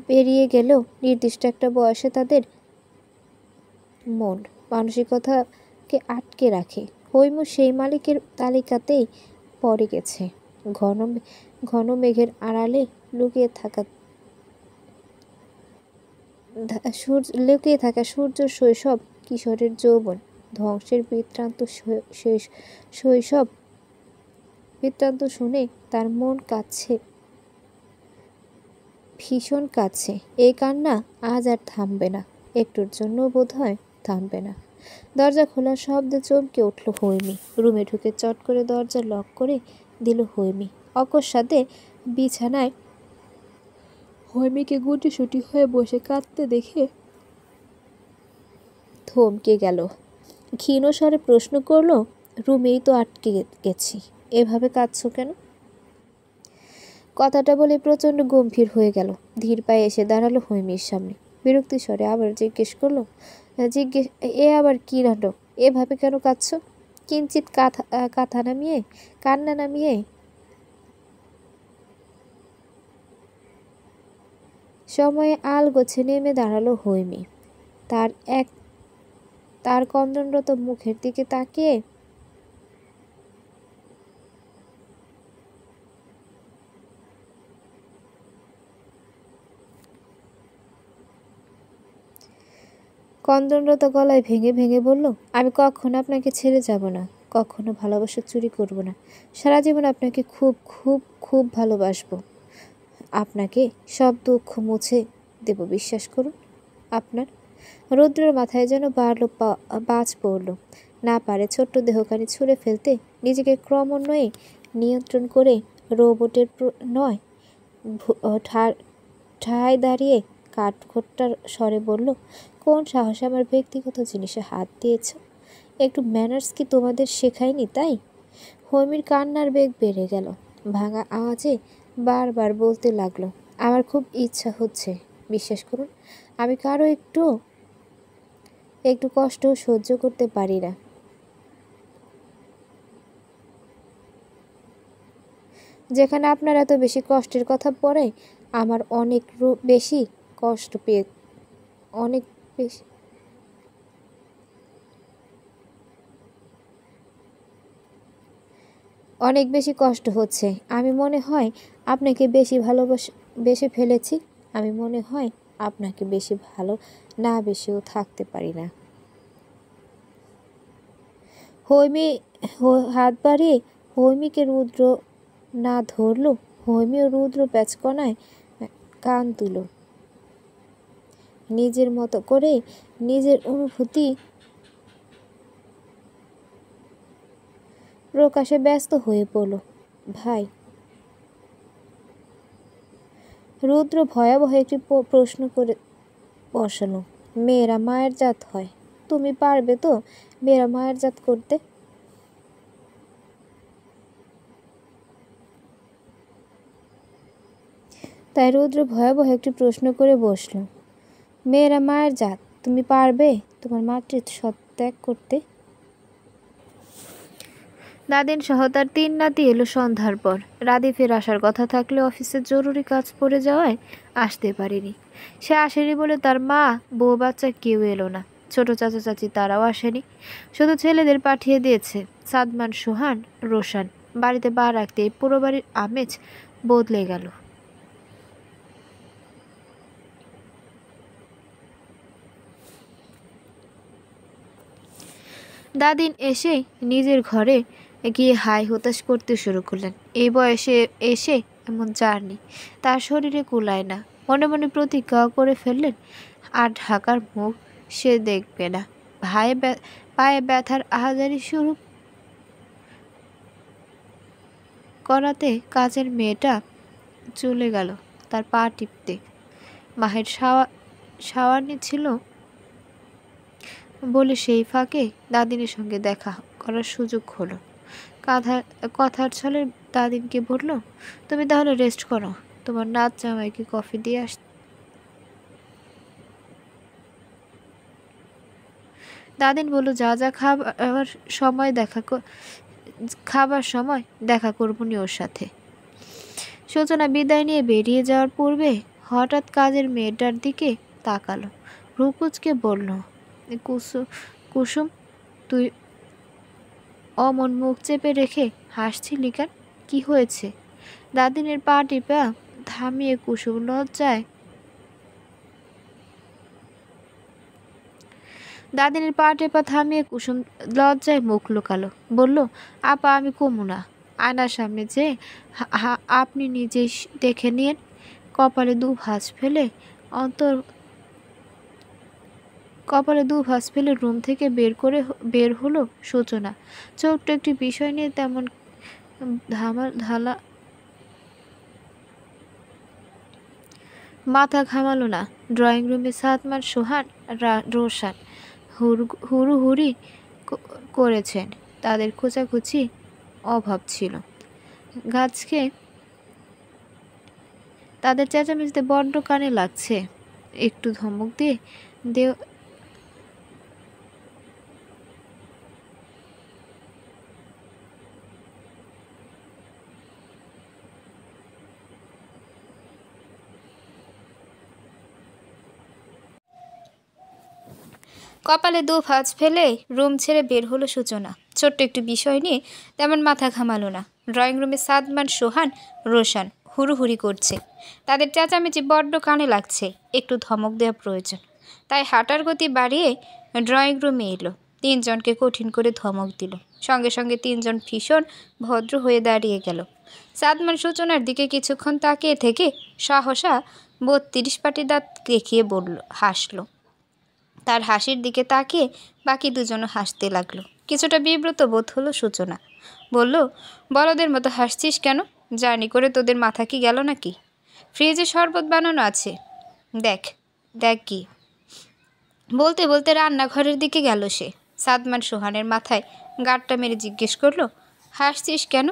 পেরিয়ে গেলেও নির্দিষ্ট একটা বয়সে তাদের মন মানসিকতাকে আটকে রাখে। হৈমু সেই মালিকের তালিকাতেই পড়ে গেছে। ঘন মেঘের আড়ালে লুকিয়ে থাকা সূর্য শৈশব, কিশোরের যৌবন, ধ্বংসের শৈশব বৃত্তান্ত শুনে তার মন কাঁদছে, ভীষণ কাঁদছে। এই কান্না আজ আর থামবে না, একটুর জন্য বোধহয় থামবে না। দরজা খোলার শব্দে চমকে উঠল হৈমি। রুমে ঢুকে চট করে দরজা লক করে দিল হৈমি। অকস্মাতে বিছানায় হৈমিকে গুটিসুটি হয়ে বসে কাঁদতে দেখে থমকে গেল। ক্ষীণ স্বরে প্রশ্ন করলো, রুমেই তো আটকে গেছি, এভাবে কাঁদছো কেন? কথাটা বলে প্রচণ্ড গম্ভীর হয়ে গেল। ধীর পায়ে এসে দাঁড়ালো হৈমির সামনে। বিরক্তি স্বরে আবার জিজ্ঞেস করলো, এ আবার কি নাটক? এভাবে কেন কাঁদছো? কিঞ্চিত কান্না নামিয়ে সময়ে আলগোছে নেমে দাঁড়ালো হৈমি। তার কন্দনরত মুখের দিকে তাকিয়ে কন্দনরত গলায় ভেঙে ভেঙে বলল, আমি কখনো আপনাকে ছেড়ে যাব না, কখনো ভালোবাসা চুরি করব না। সারা জীবন আপনাকে খুব খুব খুব ভালোবাসবো। আপনাকে সব দুঃখ মুছে দেব, বিশ্বাস করুন। আপনার রৌদ্রের মাথায় যেন বাজ পড়ল। না পারে ছোট্ট দেহখানি ছুঁড়ে ফেলতে, নিজেকে ক্রমান্বয়ে নিয়ন্ত্রণ করে রোবটের নয় ঠায় দাঁড়িয়ে কাঠখোট্টার স্বরে বলল, কোন সাহসে আমার ব্যক্তিগত জিনিসে হাত দিয়েছ? একটু ম্যানার্স কি তোমাদের শেখায়নি তাই? হৈমির কান্নার বেগ বেড়ে গেল। ভাঙা আওয়াজে বারবার বলতে লাগলো, আমার খুব ইচ্ছা হচ্ছে, বিশ্বাস করুন। আমি কারো একটু কষ্ট সহ্য করতে পারি না। যেখানে আপনার এত বেশি কষ্টের কথা পড়ে, আমার অনেক বেশি কষ্ট পেয়ে অনেক বেশি অনেক বেশি কষ্ট হচ্ছে। আমি মনে হয় আপনাকে বেশি ফেলেছি। আমি মনে হয় আপনাকে বেশি ভালো না বেশিও থাকতে পারি না। হৈমি হাত বাড়িয়ে হৈমিকে রুদ্র না ধরল। হৈমিও রুদ্র প্যাচকনায় কান তুল। নিজের মতো করে নিজের অনুভূতি প্রকাশে ব্যস্ত হয়ে পড়ল। ভাই, রুদ্র ভয়াবহ একটি প্রশ্ন করে বসালো, মেয়েরা মায়ের জাত হয়, তুমি পারবে তো মেয়েরা মায়ের জাত করতে? তাই রুদ্র ভয়াবহ একটি প্রশ্ন করে বসল। মেয়েরা মায়ের জাত, তুমি পারবে তোমার মাতৃত্ব ত্যাগ করতে? দাদিন সহ তার 3 নাতি এলো সন্ধ্যার পর। রাদিফের আসার কথা থাকলে অফিসের জরুরি কাজ পড়ে যাওয়ায় আসতে পারেনি। সে আসেনি বলে তার মা, বউ, বাচ্চা কেউ এলো না। ছোট চাচা চাচি তারাও আসেনি, শুধু ছেলেদের পাঠিয়ে দিয়েছে সাদমান, সোহান, রোশান। বাড়িতে পা রাখতেই পুরো বাড়ির আমেজ বদলে গেল। দাদিন এসে নিজের ঘরে গিয়ে হাই হতাশ করতে শুরু করলেন। এই বয়সে এসে এমন জার্নি তার শরীরে কুলায় না। মনে মনে প্রতিজ্ঞা করে ফেললেন আর ঢাকার মুখ সে দেখবে না। পায়ে ব্যথার আহাজারি শুরু করাতে কাজের মেয়েটা চলে গেল তার পা টিপতে। মাহের শাওয়ার নিচ্ছিল বলে সেই ফাঁকে দাদিনের সঙ্গে দেখা করার সুযোগ হলো। কথার ছলে দাদিনকে বলল, তুমি তাহলে রেস্ট করো, তোমার নাচ জামাইকে কফি দিয়ে আস। দাদিন বলল, যা যা খাবার সময় দেখা করবনি ওর সাথে। সূচনা বিদায় নিয়ে বেরিয়ে যাওয়ার পূর্বে হঠাৎ কাজের মেয়েটার দিকে তাকালো। রুকুজকে বলল, কুসুম, তুই অমন মুখ চেপে রেখে হাসছিলি কেন? কি হয়েছে? দাদিনের পা টিপা থামিয়ে কুসুম লজ্জায় মুখ লুকালো। বলল, আপা, আমি কমু না। আয়নার সামনে যে আপনি নিজেই দেখে নিয়েন। কপালে দু ভাঁজ ফেলে রুম থেকে বের হলো সূচনা। ছোট্ট একটি বিষয় নিয়ে তেমন মাথা ঘামালো না। ড্রয়িং রুমে সাদমান, সোহান, রোশান হুড়ুহুড়ি করেছেন। তাদের খোঁচাখুচি অভাব ছিল। গাছকে তাদের চেঁচামেচিতে বড্ড কানে লাগছে। একটু ধমক দিয়ে কপালে দু ভাঁজ ফেলে রুম ছেড়ে বের হলো সূচনা। ছোট্ট একটু বিষয় নিয়ে তেমন মাথা ঘামালো না। ড্রয়িং রুমে সাদমান, সোহান, রোশান হুড়ুহুড়ি করছে। তাদের চেঁচামেচি বড্ড কানে লাগছে। একটু ধমক দেওয়া প্রয়োজন। তাই হাঁটার গতি বাড়িয়ে ড্রয়িং রুমে এলো। 3 জনকে কঠিন করে ধমক দিল। সঙ্গে সঙ্গে 3 জন ভীষণ ভদ্র হয়ে দাঁড়িয়ে গেল। সাদমান সূচনার দিকে কিছুক্ষণ তাকিয়ে থেকে সহসা 32 পাটি দাঁত দেখিয়ে হাসলো। তার হাসির দিকে তাকিয়ে বাকি দুজনও হাসতে লাগলো। কিছুটা বিব্রত বোধ হলো সূচনা। বলল, বলদের মতো হাসছিস কেন? জার্নি করে তোদের মাথা কি গেল নাকি? ফ্রিজে শরবত বানানো আছে, দেখ কি। বলতে বলতে রান্নাঘরের দিকে গেল সে। সাদমান সোহানের মাথায় গাঁটটা মেরে জিজ্ঞেস করলো, হাসছিস কেন?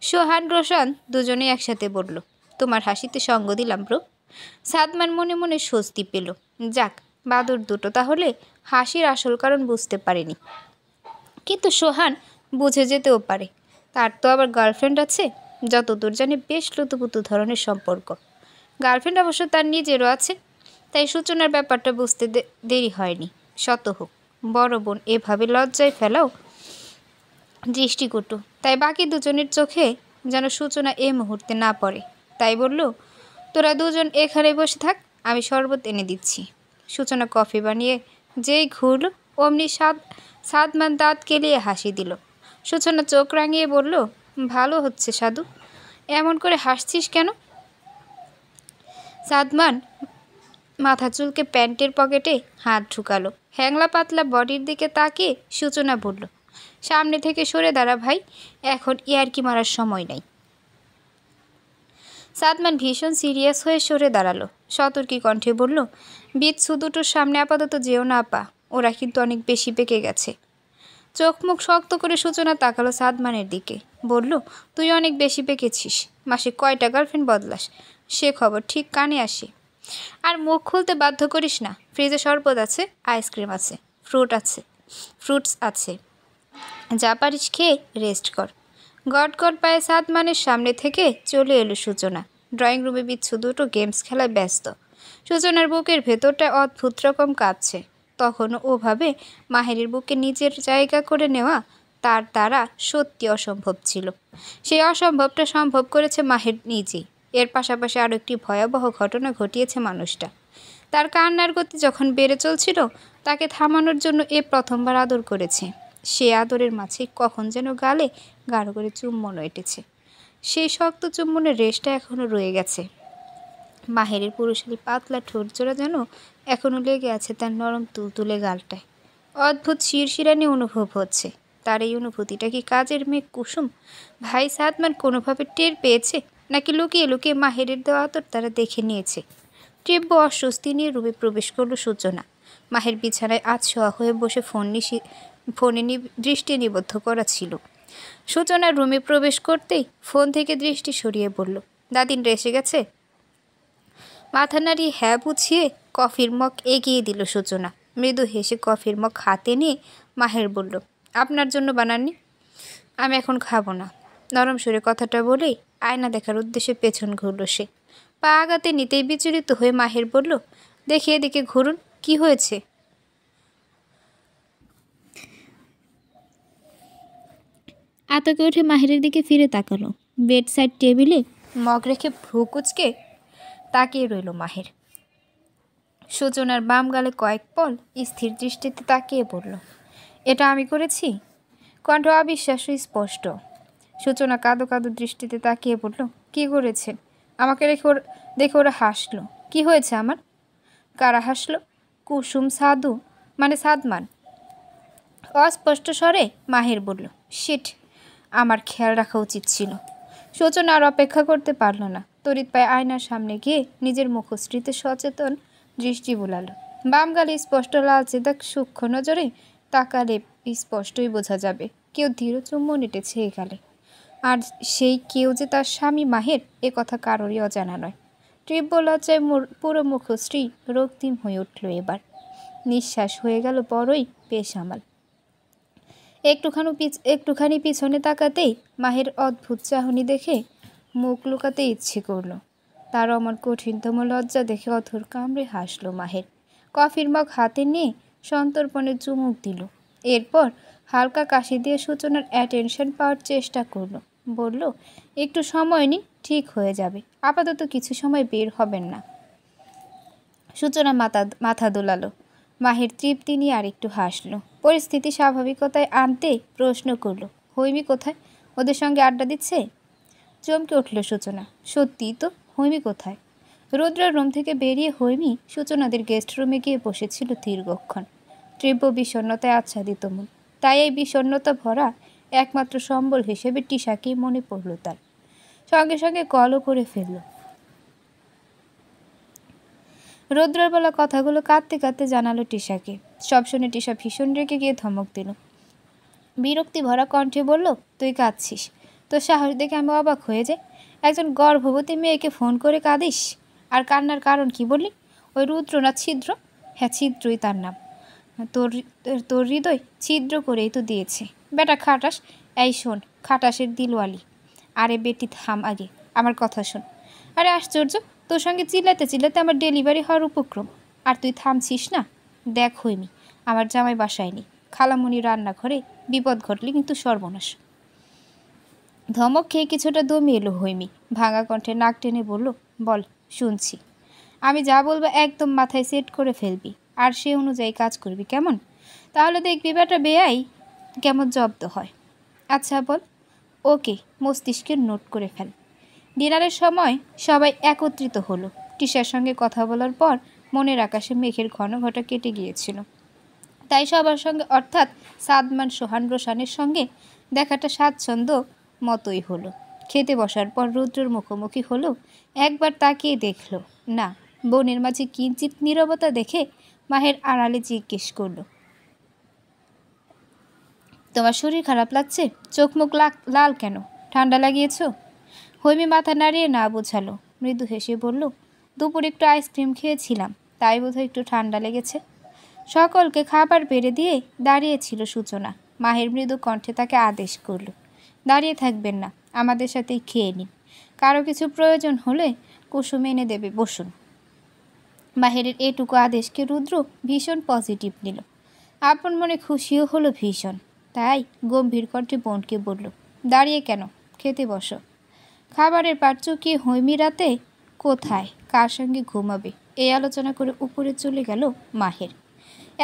সোহান, রোশান দুজনেই একসাথে বলল, তোমার হাসিতে সঙ্গ দিলাম ব্রো। সাদমান মনে মনে স্বস্তি পেল। যাক, বাদর দুটো তাহলে হাসির আসল কারণ বুঝতে পারেনি। কিন্তু সোহান বুঝে যেতেও পারে। তার তো আবার গার্লফ্রেন্ড আছে। যতদূর জানি বেশ লুতুপুতু ধরনের সম্পর্ক। গার্লফ্রেন্ড অবশ্য তার নিজেরও আছে। তাই সূচনার ব্যাপারটা বুঝতে দেরি হয়নি। শত হোক, বড় বোন এভাবে লজ্জায় ফেলাও দৃষ্টিকটু। তাই বাকি দুজনের চোখে যেন সূচনা এ মুহূর্তে না পড়ে। তাই বলল, তোরা দুজন এখানে বসে থাক, আমি শরবত এনে দিচ্ছি। সূচনা কফি বানিয়ে যেই ঘুরল, অমনি সাদমান দাঁত কেলিয়ে হাসি দিল। সূচনা চোখ রাঙিয়ে বলল, ভালো হচ্ছে সাধু, এমন করে হাসছিস কেন? সাদমান মাথা চুলকে প্যান্টের পকেটে হাত ঢুকালো। হ্যাংলা পাতলা বডির দিকে তাকিয়ে সূচনা বলল, সামনে থেকে সরে দাঁড়া ভাই, এখন ইয়ার্কি মারার সময় নাই। সাদমান ভীষণ সিরিয়াস হয়ে সরে দাঁড়ালো। সতর্কী কণ্ঠে বলল, বিচ্ছু দুটোর সামনে আপাতত যেও না আপা, ওরা কিন্তু অনেক বেশি পেকে গেছে। চোখ মুখ শক্ত করে সূচনা তাকালো সাদমানের দিকে। বলল, তুই অনেক বেশি পেকেছিস। মাসে কয়টা গার্লফ্রেন্ড বদলাস? সে খবর ঠিক কানে আসে। আর মুখ খুলতে বাধ্য করিস না। ফ্রিজে শরবত আছে, আইসক্রিম আছে, ফ্রুটস আছে, যা পারিস খেয়ে রেস্ট কর। গট পায়ে সাদমানের সামনে থেকে চলে এলো সূচনা। ড্রয়িং রুমে বিচ্ছু দুটো গেমস খেলায় ব্যস্ত। সূচনার বুকের ভেতরটা অদ্ভুত রকম কাঁপছে। তখনও ওভাবে মাহেরের বুকে নিজের জায়গা করে নেওয়া তার দ্বারা সত্যি অসম্ভব ছিল। সেই অসম্ভবটা সম্ভব করেছে মাহের নিজেই। এর পাশাপাশি আরও একটি ভয়াবহ ঘটনা ঘটিয়েছে মানুষটা। তার কান্নার গতি যখন বেড়ে চলছিল, তাকে থামানোর জন্য এ প্রথমবার আদর করেছে। সে আদরের মাঝে কখন যেন গালে গাঢ় করে চুম্বন এঁটেছে। সেই শক্ত চুম্বনের রেশটা এখনও রয়ে গেছে। মাহেরের পুরুষালী পাতলা ঠোঁট জোড়া যেন এখনও লেগে আছে তার নরম তুলতুলে গালটায়। অদ্ভুত শিরশিরানি অনুভব হচ্ছে। তার এই অনুভূতিটা কি কাজের মেঘ কুসুম ভাই সাদমান কোনোভাবে টের পেয়েছে, নাকি লুকিয়ে লুকিয়ে মাহেরের দেওয়া আদর তারা দেখে নিয়েছে? তীব্র অস্বস্তি নিয়ে রুমে প্রবেশ করলো সূচনা। মাহের বিছানায় আধশোয়া হয়ে বসে ফোনে দৃষ্টি নিবদ্ধ করা ছিল। সূচনা রুমে প্রবেশ করতেই ফোন থেকে দৃষ্টি সরিয়ে বলল, দাদিনরা এসে গেছে? মাথা নাড়িয়ে হ্যাঁ বুঝিয়ে কফির মগ এগিয়ে দিল সূচনা। মৃদু হেসে কফির মগ হাতে নিয়ে মাহের বলল, আপনার জন্য বানাননি? আমি এখন খাবো না। নরম সুরে কথাটা বলেই আয়না দেখার উদ্দেশ্যে পেছন ঘুরল সে। পা আগাতে নিতেই বিচলিত হয়ে মাহের বলল, দেখে এদিকে ঘুরুন, কি হয়েছে? আতকে উঠে মাহেরের দিকে ফিরে তাকালো। বেড সাইড টেবিলে মগ রেখে ভ্রু কুচকে তাকিয়ে রইল মাহের। সূচনার বাম গালে কয়েক পল স্থির দৃষ্টিতে তাকিয়ে পড়ল, এটা আমি করেছি? কণ্ঠ অবিশ্বাস্য স্পষ্ট। সূচনা কাঁদো কাঁদো দৃষ্টিতে তাকিয়ে বলল, কি করেছেন? আমাকে দেখে ওরা হাসলো। কি হয়েছে আমার? কারা হাসলো? কুসুম, সাধু মানে সাদমান। অস্পষ্ট স্বরে মাহের বলল, শিট, আমার খেয়াল রাখা উচিত ছিল। সূচনা আর অপেক্ষা করতে পারল না। তড়িৎ পায়ে আয়নার সামনে গিয়ে নিজের মুখশ্রীতে সচেতন দৃষ্টি বুলালো। বাম গালে স্পষ্ট লালচে দাগ। সূক্ষ্ম নজরে তাকালে স্পষ্টই বোঝা যাবে কেউ ধীর চুম্বন এঁটেছে এই গালে। আর সেই কেউ যে তার স্বামী মাহের, এ কথা কারোরই অজানা নয়। তীব্র লজ্জায় পুরো মুখশ্রী রক্তিম হয়ে উঠল এবার। নিঃশ্বাস হয়ে গেল বড়ই বেসামাল। একটুখানি পিছনে তাকাতেই মাহের অদ্ভুত চাহনি দেখে মুখ লুকাতে ইচ্ছে করল। তার অমন কঠিনতম লজ্জা দেখে অধর কামড়ে হাসল মাহের। কফির মগ হাতে নিয়ে সন্তর্পণে চুমুক দিল। এরপর হালকা কাশি দিয়ে সূচনার অ্যাটেনশন পাওয়ার চেষ্টা করলো। বলল, একটু সময় নিন, ঠিক হয়ে যাবে। আপাতত কিছু সময় বের হবেন না। সূচনা মাথা দোলালো। মাহের তৃপ্তি নিয়ে আরেকটু হাসলো। পরিস্থিতি স্বাভাবিকতায় আনতে প্রশ্ন করলো, হৈমি কোথায়? ওদের সঙ্গে আড্ডা দিচ্ছে? চমকে উঠল সূচনা। সত্যিই তো, হৈমি কোথায়? রুদ্রার রুম থেকে বেরিয়ে হৈমি সূচনাদের গেস্ট রুমে গিয়ে বসেছিল দীর্ঘক্ষণ। তীব্র বিষণ্ণতায় আচ্ছাদিত মন। তাই এই বিষণ্ণতা ভরা একমাত্র সম্বল হিসেবে টিশাকেই মনে পড়ল তার। সঙ্গে সঙ্গে কলও করে ফেলল। রুদ্রার বলা কথাগুলো কাঁদতে কাঁদতে জানালো টিশাকে। সব শুনে টিশা ভীষণ রেগে গিয়ে ধমক দিল। বিরক্তি ভরা কণ্ঠে বলল, তুই কাঁদছিস? তোর সাহস দেখে আমি অবাক হয়ে যাই। একজন গর্ভবতী মেয়েকে ফোন করে কাঁদিস? আর কান্নার কারণ কি বললি? ওই রুদ্র না ছিদ্র? হ্যাঁ, ছিদ্রই তার নাম। তোর হৃদয় ছিদ্র করেই তো দিয়েছে। বেটা খাটাস। এই শোন, খাটাসের দিলওয়ালি। আরে বেটি থাম আগে, আমার কথা শোন। আরে আশ্চর্য, তোর সঙ্গে চিল্লাতে চিল্লাতে আমার ডেলিভারি হওয়ার উপক্রম, আর তুই থামছিস না? দেখ হৈমি, আমার জামাই বাসায় নেই। খালামণি রান্নাঘরে, বিপদ ঘটলে কিন্তু সর্বনাশ। ধমক খেয়ে কিছুটা দমিয়ে এলো হৈমি। ভাঙা কণ্ঠে নাক টেনে বলল, বল, শুনছি। আমি যা বলবো একদম মাথায় সেট করে ফেলবি, আর সে অনুযায়ী কাজ করবি, কেমন? তাহলে দেখবি বেটা বেয়াই কেমন জব্দ হয়। আচ্ছা বল। ওকে, মস্তিষ্কে নোট করে ফেল। ডিনারের সময় সবাই একত্রিত হলো। টিশার সঙ্গে কথা বলার পর মনের আকাশে মেঘের ঘন ঘটা কেটে গিয়েছিল। তাই সবার সঙ্গে, অর্থাৎ সাদমান, সোহান, রোশানের সঙ্গে দেখাটা স্বাচ্ছন্দ্য মতোই হলো। খেতে বসার পর রুদ্রর মুখোমুখি হলো। একবার তাকিয়ে দেখল না। বোনের মাঝে কিঞ্চিত নীরবতা দেখে মাহের আড়ালে জিজ্ঞেস করল, তোমার শরীর খারাপ লাগছে? চোখ মুখ লাল কেন? ঠান্ডা লাগিয়েছ? হৈমি মাথা নাড়িয়ে না বোঝালো। মৃদু হেসে বলল, দুপুরে একটু আইসক্রিম খেয়েছিলাম, তাই বোধহয় একটু ঠান্ডা লেগেছে। সকলকে খাবার বেড়ে দিয়ে দাঁড়িয়েছিল সূচনা। মাহের মৃদু কণ্ঠে তাকে আদেশ করল, দাঁড়িয়ে থাকবেন না, আমাদের সাথেই খেয়ে নিন। কারো কিছু প্রয়োজন হলে কুসুম এনে দেবে, বসুন। মাহেরের এটুকু আদেশকে রুদ্র ভীষণ পজিটিভ নিল। আপন মনে খুশিও হলো ভীষণ। তাই গম্ভীর কণ্ঠে বোনকে বলল, দাঁড়িয়ে কেন, খেতে বসো। খাবারের পাট চুকিয়ে হৈমি রাতে কোথায় কার সঙ্গে ঘুমাবে এই আলোচনা করে উপরে চলে গেল মাহের।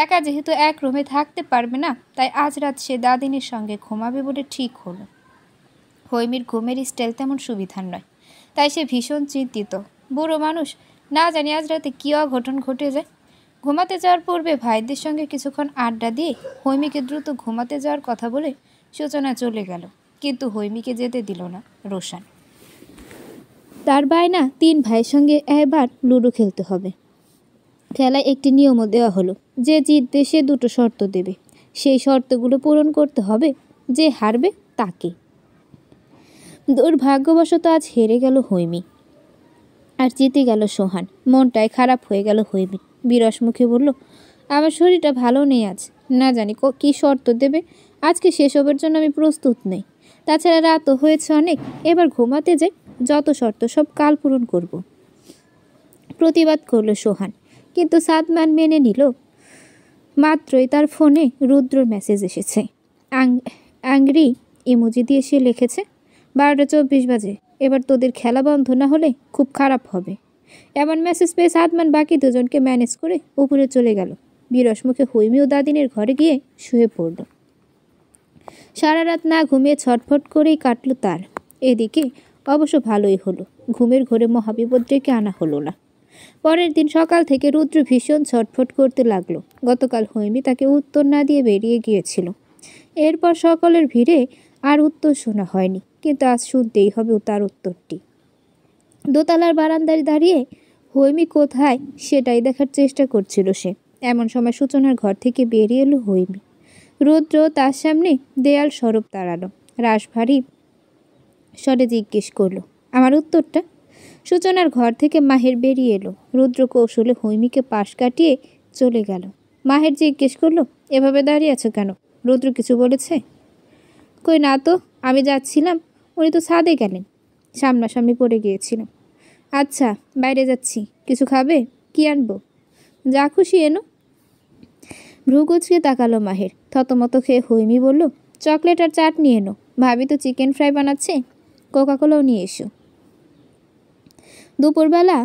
একা যেহেতু এক রুমে থাকতে পারবে না, তাই আজ রাত সে দাদিনীর সঙ্গে ঘুমাবে বলে ঠিক হলো। হৈমির ঘুমের স্টাইল তেমন সুবিধার নয়, তাই সে ভীষণ চিন্তিত। বুড়ো মানুষ, না জানি আজ রাতে কী অঘটন ঘটে যায়। ঘুমাতে যাওয়ার পূর্বে ভাইদের সঙ্গে কিছুক্ষণ আড্ডা দিয়ে হৈমিকে দ্রুত ঘুমাতে যাওয়ার কথা বলে সূচনা চলে গেল। কিন্তু হৈমিকে যেতে দিল না রোশান। তার বায়না 3 ভাইয়ের সঙ্গে এবার লুডো খেলতে হবে। খেলায় একটি নিয়মও দেওয়া হলো, যে জিতবে সে 2টো শর্ত দেবে। সেই শর্তগুলো পূরণ করতে হবে, যে হারবে তাকে। দুর্ভাগ্যবশত আজ হেরে গেল হৈমি, আর জিতে গেল সোহান। মনটাই খারাপ হয়ে গেল হৈমি। বিরস মুখে বলল, আমার শরীরটা ভালো নেই আজ, না জানি কী শর্ত দেবে। আজকে সেসবের জন্য আমি প্রস্তুত নেই। তাছাড়া রাতও হয়েছে অনেক, এবার ঘুমাতে যাই, যত শর্ত সব কাল পূরণ করব। প্রতিবাদ করল সোহান, কিন্তু সাদমান মেনে নিল। মাত্রই তার ফোনে রুদ্রর মেসেজ এসেছে। অ্যাংরি ইমোজি দিয়ে সে লিখেছে, 12:24 বাজে, এবার তোদের খেলা বন্ধ না হলে খুব খারাপ হবে। এমন মেসেজ পেয়ে সাদমান বাকি দুজনকে ম্যানেজ করে উপরে চলে গেল। বিরস মুখে হৈমি ও দাদিনের ঘরে গিয়ে শুয়ে পড়ল। সারা রাত না ঘুমিয়ে ছটফট করেই কাটল তার। এদিকে অবশ্য ভালোই হলো, ঘুমের ঘোরে মহাবিপদ ডেকে আনা হলো না। পরের দিন সকাল থেকে রুদ্র ভীষণ ছটফট করতে লাগলো। গতকাল হৈমি তাকে উত্তর না দিয়ে বেরিয়ে গিয়েছিল। এরপর সকলের ভিড়ে আর উত্তর শোনা হয়নি, কিন্তু আজ শুনতেই হবে তার উত্তরটি। দোতলার বারান্দায় দাঁড়িয়ে হৈমি কোথায় সেটাই দেখার চেষ্টা করছিল সে। এমন সময় সূচনার ঘর থেকে বেরিয়ে এলো হৈমি। রুদ্র তার সামনে দেয়াল স্বরূপ দাঁড়ালো। রাশভারী স্বরে জিজ্ঞেস করলো, আমার উত্তরটা? সূচনার ঘর থেকে মাহের বেরিয়ে এলো। রুদ্র কৌশলে হৈমিকে পাশ কাটিয়ে চলে গেল। মাহের জিজ্ঞেস করলো, এভাবে দাঁড়িয়ে আছো কেন? রুদ্র কিছু বলেছে? কই না তো, আমি যাচ্ছিলাম, উনি তো ছাদে গেলেন, সামনাসামনি পড়ে গিয়েছিলাম। আচ্ছা, বাইরে যাচ্ছি, কিছু খাবে? কি আনবো? যা খুশি এনো। ভ্রুকুচকে তাকালো মাহের। থতমত খেয়ে হৈমি বলল, চকলেট আর চাটনি এনো, ভাবি তো চিকেন ফ্রাই বানাচ্ছে, কোকাকোলাও নিয়ে এসো। দুপুরবেলা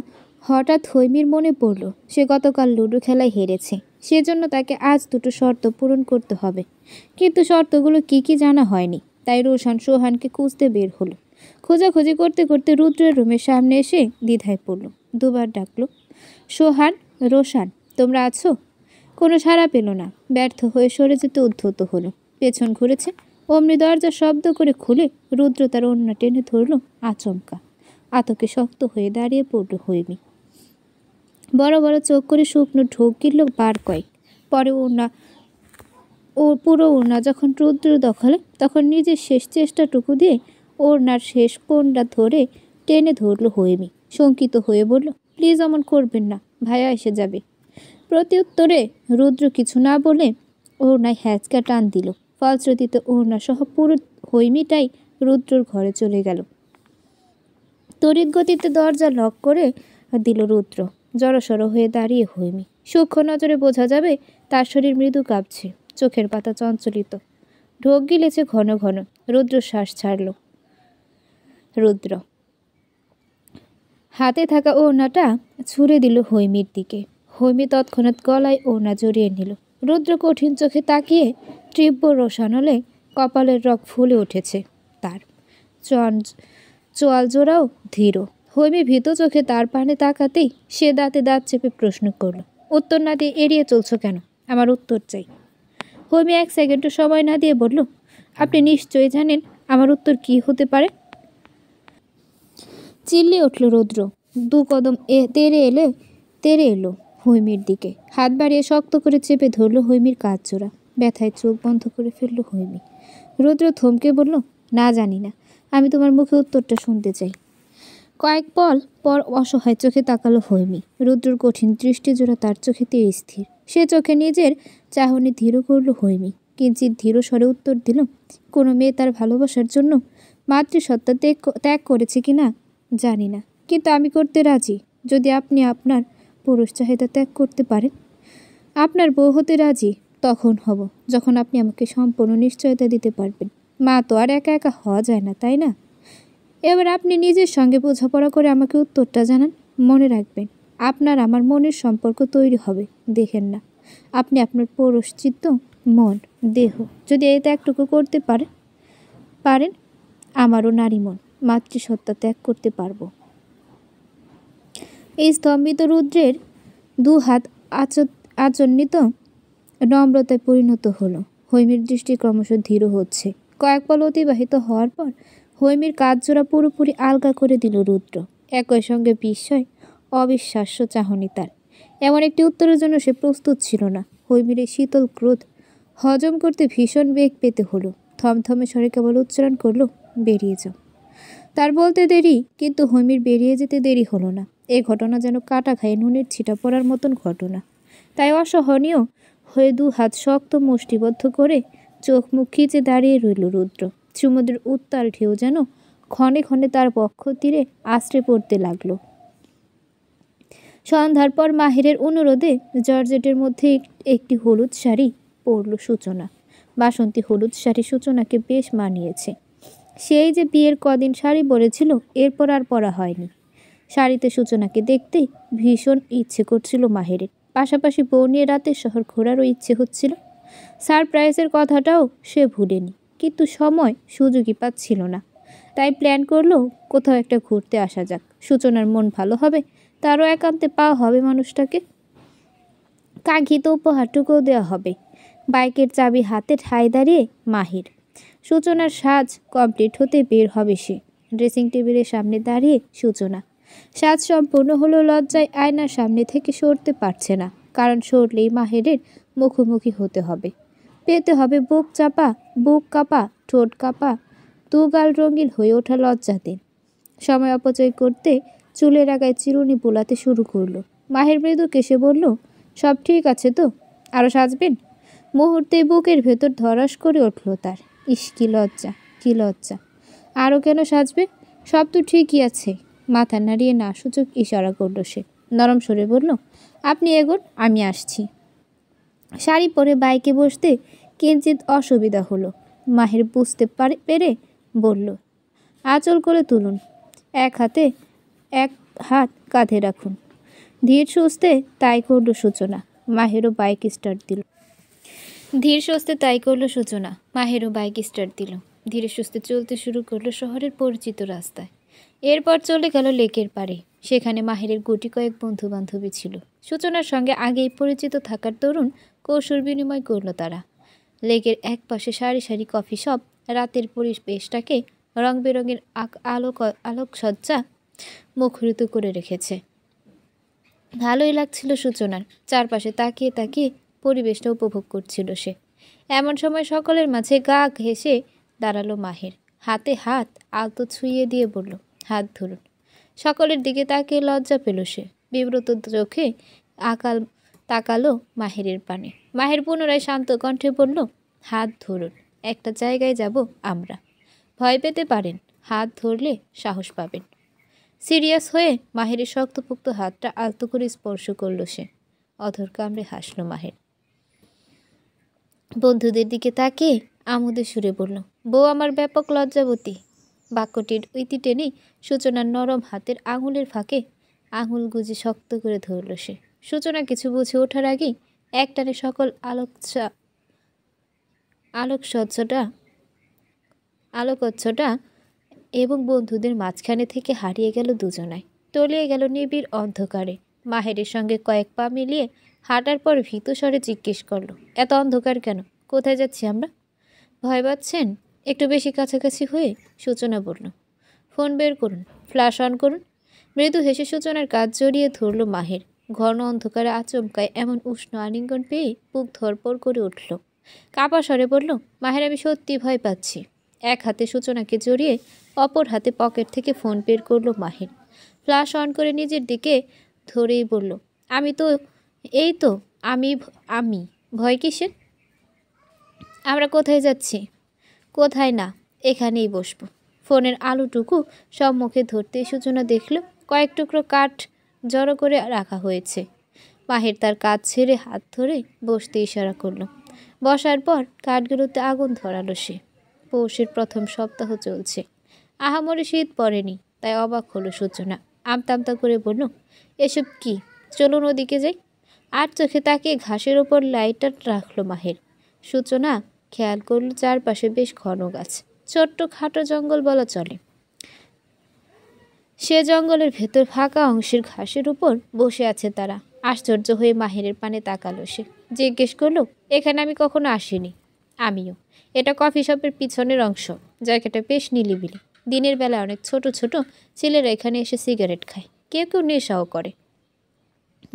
হঠাৎ হৈমির মনে পড়ল সে গতকাল লুডো খেলায় হেরেছে, সেজন্য তাকে আজ 2টো শর্ত পূরণ করতে হবে। কিন্তু শর্তগুলো কি কি জানা হয়নি, তাই রোশান সোহানকে খুঁজতে বের হলো। খোঁজাখুঁজি করতে করতে রুদ্রের রুমের সামনে এসে দ্বিধায় পড়ল। দুবার ডাকলো, সোহান, রোশান, তোমরা আছো? কোনো সাড়া পেল না। ব্যর্থ হয়ে সরে যেতে উদ্ধত হলো। পেছন ঘুরেছে, অমনি দরজা শব্দ করে খুলে রুদ্র তার ওড়না টেনে ধরল। আচমকা আতকে শক্ত হয়ে দাঁড়িয়ে পড়ল হৈমি। বড় বড় চোখ করে শুকনো ঢোক গিলল বার কয়েক। পরে পুরো ওড়না যখন রুদ্র দখলে, তখন নিজের শেষ চেষ্টাটুকু দিয়ে ওড়নার শেষ কোণটা ধরে টেনে ধরল হৈমি। শঙ্কিত হয়ে বলল, প্লিজ অমন করবেন না, ভাইয়া এসে যাবে। প্রত্যুত্তরে রুদ্র কিছু না বলে ওড়নায় হ্যাঁচকা টান দিল। ফলশ্রুতিতে ওড়না সহ পুরো হৈমিটাই রুদ্রর ঘরে চলে গেল। তড়িৎ গতিতে দরজা লক করে দিল রুদ্র। জড়সড় হয়ে দাঁড়িয়ে হৈমি। সূক্ষ্ম নজরে বোঝা যাবে তার শরীর মৃদু কাঁপছে, চোখের পাতা চঞ্চলিত, ঢোক গিলেছে ঘন ঘন। রুদ্র শ্বাস ছাড়ল। রুদ্র হাতে থাকা ওড়নাটা ছুঁড়ে দিল হৈমির দিকে। হৈমি তৎক্ষণাৎ গলায় ওড়না জড়িয়ে নিল। রুদ্র কঠিন চোখে তাকিয়ে তীব্র রোশানলে কপালের রগ ফুলে উঠেছে তার। চোয়াল জোড়াও ধীর। হৈমি ভীত চোখে তার পানে তাকাতেই সে দাঁতে দাঁত চেপে প্রশ্ন করল, উত্তর না দিয়ে এড়িয়ে চলছো কেন? আমার উত্তর চাই। হৈমি 1 সেকেন্ডও সময় না দিয়ে বলল, আপনি নিশ্চয়ই জানেন আমার উত্তর কি হতে পারে। চিল্লিয়ে উঠল রুদ্র। 2 কদম তেড়ে এলো হৈমির দিকে। হাত বাড়িয়ে শক্ত করে চেপে ধরল হৈমির কাঁধ জোড়া। ব্যথায় চোখ বন্ধ করে ফেলল হৈমি। রুদ্র থমকে বলল, না জানি না, আমি তোমার মুখে উত্তরটা শুনতে চাই। কয়েক পল পর অসহায় চোখে তাকালো হৈমি। রুদ্রর কঠিন দৃষ্টিজোড়া তার চোখেতে স্থির। সে চোখে নিজের চাহনি ধীর করল হৈমি। কিঞ্চিত ধীর স্বরে উত্তর দিল, কোনো মেয়ে তার ভালোবাসার জন্য মাতৃসত্তা ত্যাগ করেছে কি না জানি না, কিন্তু আমি করতে রাজি। যদি আপনি আপনার পুরুষ চাহিদা ত্যাগ করতে পারেন, আপনার বউ হতে রাজি তখন হব, যখন আপনি আমাকে সম্পূর্ণ নিশ্চয়তা দিতে পারবেন। মা তো আর একা একা হওয়া যায় না, তাই না? এবার আপনি নিজের সঙ্গে বোঝাপড়া করে আমাকে উত্তরটা জানান। মনে রাখবেন, আপনার আমার মনের সম্পর্ক তৈরি হবে দেখেন না। আপনি আপনার পৌরুষচিত্ত মন দেহ যদি এই ত্যাগটুকু করতে পারেন, আমারও নারী মন মাতৃসত্তা ত্যাগ করতে পারবো। এই স্তম্ভিত রুদ্রের দু হাত আচন্নিত নম্রতায় পরিণত হলো। হৈমির দৃষ্টি ক্রমশ ধীর হচ্ছে। কয়েক পল অতিবাহিত হওয়ার পর হৈমির কাজজোড়া পুরোপুরি আলগা করে দিল রুদ্র। একই সঙ্গে বিস্ময়, অবিশ্বাস্য চাহনি তার। এমন একটি উত্তরের জন্য সে প্রস্তুত ছিল না। হৈমির এই শীতল ক্রোধ হজম করতে ভীষণ বেগ পেতে হলো। থমথমে স্বরে কেবল উচ্চারণ করলো, বেরিয়ে যাও। তার বলতে দেরি, কিন্তু হৈমির বেরিয়ে যেতে দেরি হলো না। এ ঘটনা যেন কাটা খায়ে নুনের ছিটা পড়ার মতন ঘটনা। তাই অসহনীয় হয়ে দু হাত শক্ত মুষ্টিবদ্ধ করে চোখ মুখ খিচে দাঁড়িয়ে রইল রুদ্র। সমুদ্রের উত্তাল ঢেউ যেন ক্ষণে ক্ষণে তার বক্ষ তীরে আশ্রে পড়তে লাগলো। সন্ধ্যার পর মাহিরের অনুরোধে জর্জেটের মধ্যে একটি হলুদ শাড়ি পরল সূচনা। বাসন্তী হলুদ শাড়ি সূচনাকে বেশ মানিয়েছে। সেই যে বিয়ের কদিন শাড়ি পরেছিল, এরপর আর পরা হয়নি। শাড়িতে সূচনাকে দেখতে ভীষণ ইচ্ছে করছিল মাহিরের। পাশাপাশি বউ নিয়ে রাতের শহর ঘোরারও ইচ্ছে হচ্ছিল। সারপ্রাইজের কথাটাও সে ভুলেনি, কিন্তু সময় সুযোগই পাচ্ছিল না। তাই প্ল্যান করলো কোথাও একটা ঘুরতে আসা যাক। সূচনার মন ভালো হবে, তারও একান্তে পাওয়া হবে মানুষটাকে। কাঙ্ক্ষিত উপহারটুকুও দেওয়া হবে। বাইকের চাবি হাতে ঠায় দাঁড়িয়ে মাহির। সূচনার সাজ কমপ্লিট হতে বের হবে সে। ড্রেসিং টেবিলের সামনে দাঁড়িয়ে সূচনা। সাজ সম্পূর্ণ হলো, লজ্জায় আয়নার সামনে থেকে সরতে পারছে না, কারণ সরলেই মাহিরের মুখোমুখি হতে হবে। পেতে হবে বুক কাঁপা, ঠোঁট কাঁপা, দু গাল রঙিন হয়ে ওঠা লজ্জাতে। সময় অপচয় করতে চুলের আগায় চিরুনি বোলাতে শুরু করলো। মাহির মৃদু কেসে বলল, সব ঠিক আছে তো? আরও সাজবেন? মুহূর্তেই বুকের ভেতর ধরাস করে উঠল তার। ইস, কি লজ্জা, কি লজ্জা! আরও কেন সাজবে? সব তো ঠিকই আছে। মাথা নাড়িয়ে না সূচক ইশারা করল সে। নরম সরে বলল, আপনি এগোন, আমি আসছি। শাড়ি পরে বাইকে বসতে কিঞ্চিত অসুবিধা হলো। মাহির বুঝতে পেরে বলল, আঁচল করে তুলুন, এক হাত কাঁধে রাখুন। ধীর সুস্থে তাই করল সূচনা। মাহিরও বাইক স্টার্ট দিল। ধীরে সুস্থে চলতে শুরু করলো শহরের পরিচিত রাস্তায়। এরপর চলে গেল লেকের পাড়ে। সেখানে মাহিরের গুটি কয়েক বন্ধু বান্ধবী ছিল। সূচনার সঙ্গে আগেই পরিচিত থাকার দরুন কৌশল বিনিময় করল তারা। লেকের এক পাশে সারি সারি কফি শপ রাতের পরিবেশটাকে রং বেরঙের আলোকসজ্জা মুখরিত করে রেখেছে। ভালোই লাগছিল সূচনার। চারপাশে তাকিয়ে তাকিয়ে পরিবেশটা উপভোগ করছিল সে। এমন সময় সকলের মাঝে গা ঘেঁষে দাঁড়ালো মাহির। হাতে হাত আলতো ছুঁয়ে দিয়ে বলল, হাত ধরুন। সকলের দিকে তাকিয়ে লজ্জা পেল সে। বিব্রত চোখে তাকালো মাহিরের পানে। মাহির পুনরায় শান্ত কণ্ঠে বলল, হাত ধরুন, একটা জায়গায় যাব আমরা। ভয় পেতে পারেন, হাত ধরলে সাহস পাবেন। সিরিয়াস হয়ে মাহিরের শক্তপোক্ত হাতটা আলতো করে স্পর্শ করল সে। অধর কামড়ে হাসল মাহির। বন্ধুদের দিকে তাকিয়ে আমোদে সুরে বলল, বউ আমার ব্যাপক লজ্জাবতী। বাক্যটির ইতি টেনেই সূচনার নরম হাতের আঙুলের ফাঁকে আঙুল গুজে শক্ত করে ধরল সে। সূচনা কিছু বুঝে ওঠার আগেই একটানে সকল আলোকচ্ছটা এবং বন্ধুদের মাঝখানে থেকে হারিয়ে গেল দুজনায়। তলিয়ে গেল নিবিড় অন্ধকারে। মাহিরের সঙ্গে কয়েক পা মিলিয়ে হাঁটার পর ভীত স্বরে জিজ্ঞেস করল, এত অন্ধকার কেন? কোথায় যাচ্ছি আমরা? ভয় পাচ্ছেন? একটু বেশি কাছাকাছি হয়ে সূচনা বলল, ফোন বের করুন, ফ্ল্যাশ অন করুন। মৃদু হেসে সূচনার কাজ জড়িয়ে ধরল মাহির। ঘন অন্ধকারে আচমকায় এমন উষ্ণ আলিঙ্গন পেয়ে বুক ধরপড় করে উঠল। কাপা স্বরে বলল, মাহির, আমি সত্যি ভয় পাচ্ছি। এক হাতে সূচনাকে জড়িয়ে অপর হাতে পকেট থেকে ফোন বের করল মাহির। ফ্ল্যাশ অন করে নিজের দিকে ধরেই বলল, আমি তো এই তো আমি আমি ভয় কিসের? আমরা কোথায় যাচ্ছি? কোথায় না, এখানেই বসবো। ফোনের আলোটুকু সম্মুখে ধরতেই সূচনা দেখল কয়েক টুকরো কাঠ জড়ো করে রাখা হয়েছে। মাহির তার কাজ ছেড়ে হাত ধরে বসতে ইশারা করল। বসার পর কাঠগুলোতে আগুন ধরালো সে। পৌষের প্রথম সপ্তাহ চলছে। আহামরি শীত পড়েনি, তাই অবাক হলো সূচনা। আমতা আমতা করে বলল, এসব কি? চলুন ওদিকে যাই। আর চোখে তাকিয়ে ঘাসের ওপর লাইটার রাখলো মাহির। সূচনা খেয়াল করল চারপাশে বেশ ঘন গাছ, ছোট্ট খাটো জঙ্গল বলা চলে। সে জঙ্গলের ভেতর ফাঁকা অংশের ঘাসের উপর বসে আছে তারা। আশ্চর্য হয়ে মাহিরের পানে তাকালো সে। জিজ্ঞেস করলো, এখানে আমি কখনো আসিনি। আমিও। এটা কফি শপের পিছনের অংশ। জায়গাটা বেশ নিলিবিলি। দিনের বেলা অনেক ছোট ছোট ছেলেরা এখানে এসে সিগারেট খায়, কেউ কেউ নেশাও করে।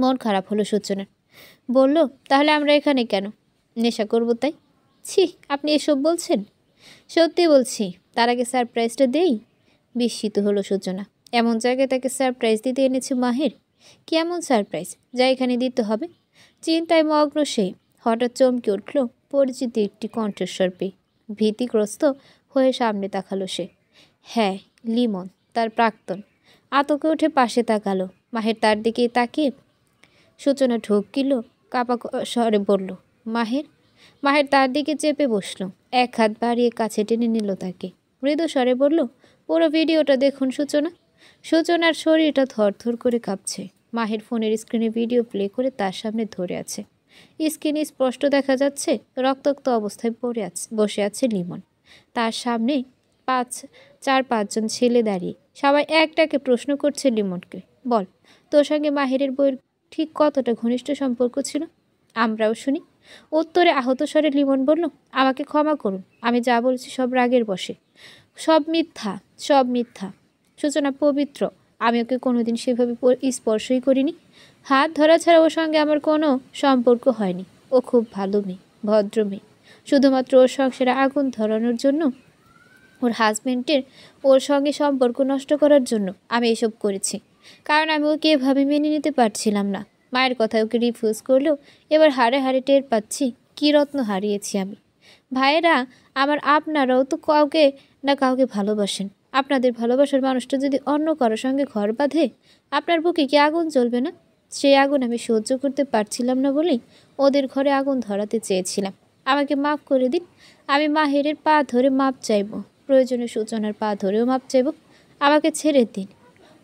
মন খারাপ হলো সূচনার। বলল, তাহলে আমরা এখানে কেন? নেশা করবো তাই? ছি, আপনি এসব বলছেন? সত্যি বলছি। তার আগে সারপ্রাইজটা দেই। বিস্মিত হলো সূচনা। এমন জায়গায় তাকে সারপ্রাইজ দিতে এনেছে মাহির? কি এমন সারপ্রাইজ যা এখানে দিতে হবে? চিন্তায় মগ্ন সে। হঠাৎ চমকে উঠল পরিচিত একটি কণ্ঠস্বর পেয়ে। ভীতিগ্রস্ত হয়ে সামনে তাকালো সে। হ্যাঁ, লিমন, তার প্রাক্তন। আতঙ্কে উঠে পাশে তাকালো। মাহির তার দিকে তাকিয়ে সূচনা ঢোকিল কাপা স্বরে বলল, মাহির। মাহির তার দিকে চেপে বসলো। এক হাত বাড়িয়ে কাছে টেনে নিল তাকে। মৃদু স্বরে বলল, পুরো ভিডিওটা দেখুন সূচনা। সূচনার শরীরটা থরথর করে কাঁপছে। মাহির ফোনের স্ক্রিনে ভিডিও প্লে করে তার সামনে ধরে আছে। স্ক্রিনে স্পষ্ট দেখা যাচ্ছে রক্তাক্ত অবস্থায় বসে আছে লিমন। তার সামনে চার পাঁচজন ছেলে দাঁড়িয়ে। সবাই একটাকে প্রশ্ন করছে লিমনকে, বল, তোর সঙ্গে মাহিরের বইয়ের ঠিক কতটা ঘনিষ্ঠ সম্পর্ক ছিল? আমরাও শুনি। উত্তরে আহত স্বরে লিমন বলল, আমাকে ক্ষমা করুন, আমি যা বলছি সব রাগের বশে। সব মিথ্যা, সব মিথ্যা। সূচনা পবিত্র। আমি ওকে কোনোদিন সেভাবে স্পর্শই করিনি। হাত ধরা ছাড়া ওর সঙ্গে আমার কোনো সম্পর্ক হয়নি। ও খুব ভালো মেয়ে, ভদ্র মেয়ে। শুধুমাত্র ওর সংসারে আগুন ধরানোর জন্য, ওর হাজবেন্ডের ওর সঙ্গে সম্পর্ক নষ্ট করার জন্য আমি এসব করেছি। কারণ আমি ওকে এভাবে মেনে নিতে পারছিলাম না। মায়ের কথায় ওকে রিফিউজ করলেও এবার হাড়ে হাড়ে টের পাচ্ছি কী রত্ন হারিয়েছি আমি। ভাইয়েরা আমার, আপনারাও তো কাউকে না কাউকে ভালোবাসেন। আপনাদের ভালোবাসার মানুষটা যদি অন্য কারোর সঙ্গে ঘর বাঁধে, আপনার বুকে কি আগুন জ্বলবে না? সেই আগুন আমি সহ্য করতে পারছিলাম না বলেই ওদের ঘরে আগুন ধরাতে চেয়েছিলাম। আমাকে মাফ করে দিন। আমি মাহিরের পা ধরে মাপ চাইব, প্রয়োজনে সূচনার পা ধরেও মাপ চাইব। আমাকে ছেড়ে দিন।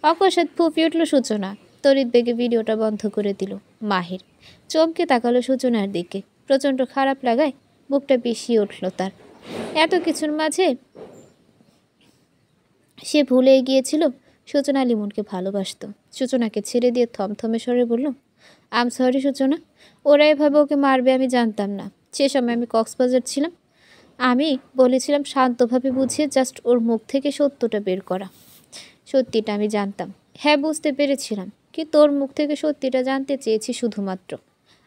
অকস্মাৎ ফুঁপিয়ে উঠল সূচনা। তড়িৎ বেগে ভিডিওটা বন্ধ করে দিল মাহির। চমকে তাকালো সূচনার দিকে। প্রচণ্ড খারাপ লাগায় বুকটা পিষিয়ে উঠল তার। এত কিছুর মাঝে সে ভুলে গিয়েছিল সূচনা লিমনকে ভালোবাসত। সূচনাকে ছেড়ে দিয়ে থমথমে স্বরে বলল, আম সরি সূচনা, ওরা এভাবে ওকে মারবে আমি জানতাম না। সে সময় আমি কক্সবাজার ছিলাম। আমি বলেছিলাম শান্তভাবে বুঝিয়ে জাস্ট ওর মুখ থেকে সত্যটা বের করা। সত্যিটা আমি জানতাম। হ্যাঁ, বুঝতে পেরেছিলাম, কিন্তু ওর মুখ থেকে সত্যিটা জানতে চেয়েছি শুধুমাত্র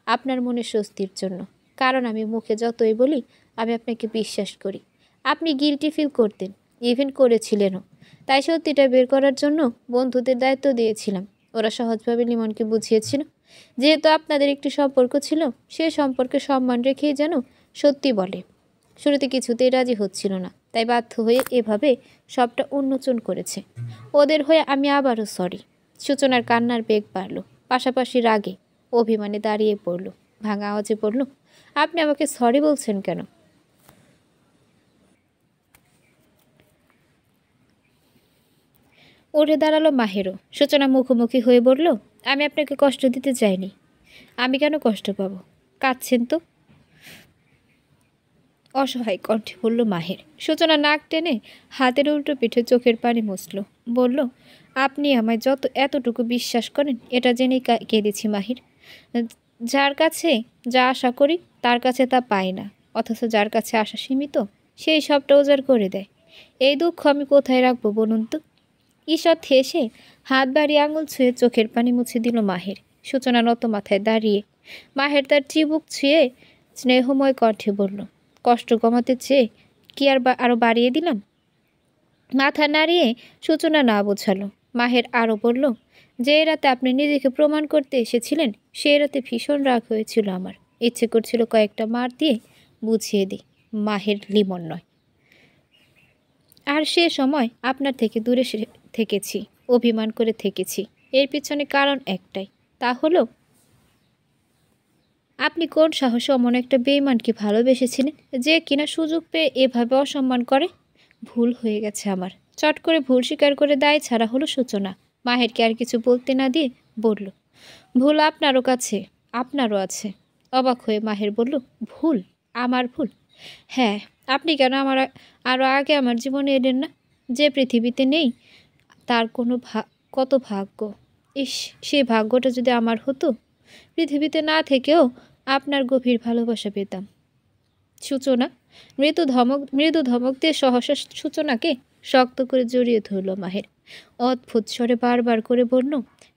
আপনার মনের স্বস্তির জন্য। কারণ আমি মুখে যতই বলি আমি আপনাকে বিশ্বাস করি, আপনি গিল্টি ফিল করতেন, ইভেন করেছিলেনও। তাই সত্যিটা বের করার জন্য বন্ধুদের দায়িত্ব দিয়েছিলাম। ওরা সহজভাবে লিমনকে বুঝিয়েছিল যেহেতু আপনাদের একটি সম্পর্ক ছিল, সে সম্পর্কে সম্মান রেখেই যেন সত্যি বলে। শুরুতে কিছুতেই রাজি হচ্ছিল না, তাই বাধ্য হয়ে এভাবে সবটা উন্মোচন করেছে। ওদের হয়ে আমি আবারও সরি। সূচনার কান্নার বেগ বাড়ল, পাশাপাশি রাগে অভিমানে দাঁড়িয়ে পড়ল। ভাঙা আওয়াজে পড়ল, আপনি আমাকে সরি বলছেন কেন? উঠে দাঁড়ালো মাহেরও। সূচনা মুখোমুখি হয়ে বলল, আমি আপনাকে কষ্ট দিতে চাইনি। আমি কেন কষ্ট পাবো? কাঁদছেন তো? অসহায় কণ্ঠে বলল মাহের। সূচনা নাক টেনে হাতের উল্টো পিঠে চোখের পানি মুছল। বলল, আপনি আমায় এতটুকু বিশ্বাস করেন এটা জেনেই কেঁদেছি মাহির। যার কাছে যা আশা করি তার কাছে তা পাই না, অথচ যার কাছে আশা সীমিত সেই সবটা উজাড় করে দেয়। এই দুঃখ আমি কোথায় রাখবো বলুন তো? ঈষৎ হেসে হাত বাড়িয়ে আঙুল ছুঁয়ে চোখের পানি মুছে দিল মাহের। সূচনা নত মাথায় দাঁড়িয়ে মাহের তার চিবুক ছুঁয়ে স্নেহময় কণ্ঠে বলল, কষ্ট কমাতে চেয়ে কি আরও বাড়িয়ে দিলাম? মাথা নাড়িয়ে সূচনা না বোঝালো, মাহের আরও বলল, যে রাতে আপনি নিজেকে প্রমাণ করতে এসেছিলেন সেই রাতে ভীষণ রাগ হয়েছিল আমার। ইচ্ছে করছিল কয়েকটা মার দিয়ে বুঝিয়ে দিই মাহের লিমন নয়। আর সে সময় আপনার থেকে দূরে থেকেছি, অভিমান করে থেকেছি। এর পিছনে কারণ একটাই, তা হলো আপনি কোন সাহসে অমন একটা বেঈমানকে ভালোবেসেছিলেন যে কিনা সুযোগ পেয়ে এভাবে অসম্মান করে। ভুল হয়ে গেছে আমার। চট করে ভুল স্বীকার করে দায় ছাড়া হলো সূচনা। মাহেরকে আর কিছু বলতে না দিয়ে বলল, ভুল আপনারও কাছে, আপনারও আছে। অবাক হয়ে মাহের বলল, ভুল? আমার ভুল? হ্যাঁ, আপনি কেন আরও আগে আমার জীবনে এলেন না? যে পৃথিবীতে নেই তার কত ভাগ্য। ইস, সেই ভাগ্যটা যদি আমার হতো, পৃথিবীতে না থেকেও আপনার গভীর ভালোবাসা পেতাম। সূচনা মৃদু ধমক দিয়ে সহসা সূচনাকে শক্ত করে জড়িয়ে ধরল মাহের। অদ্ভুত স্বরে বারবার করে বলল,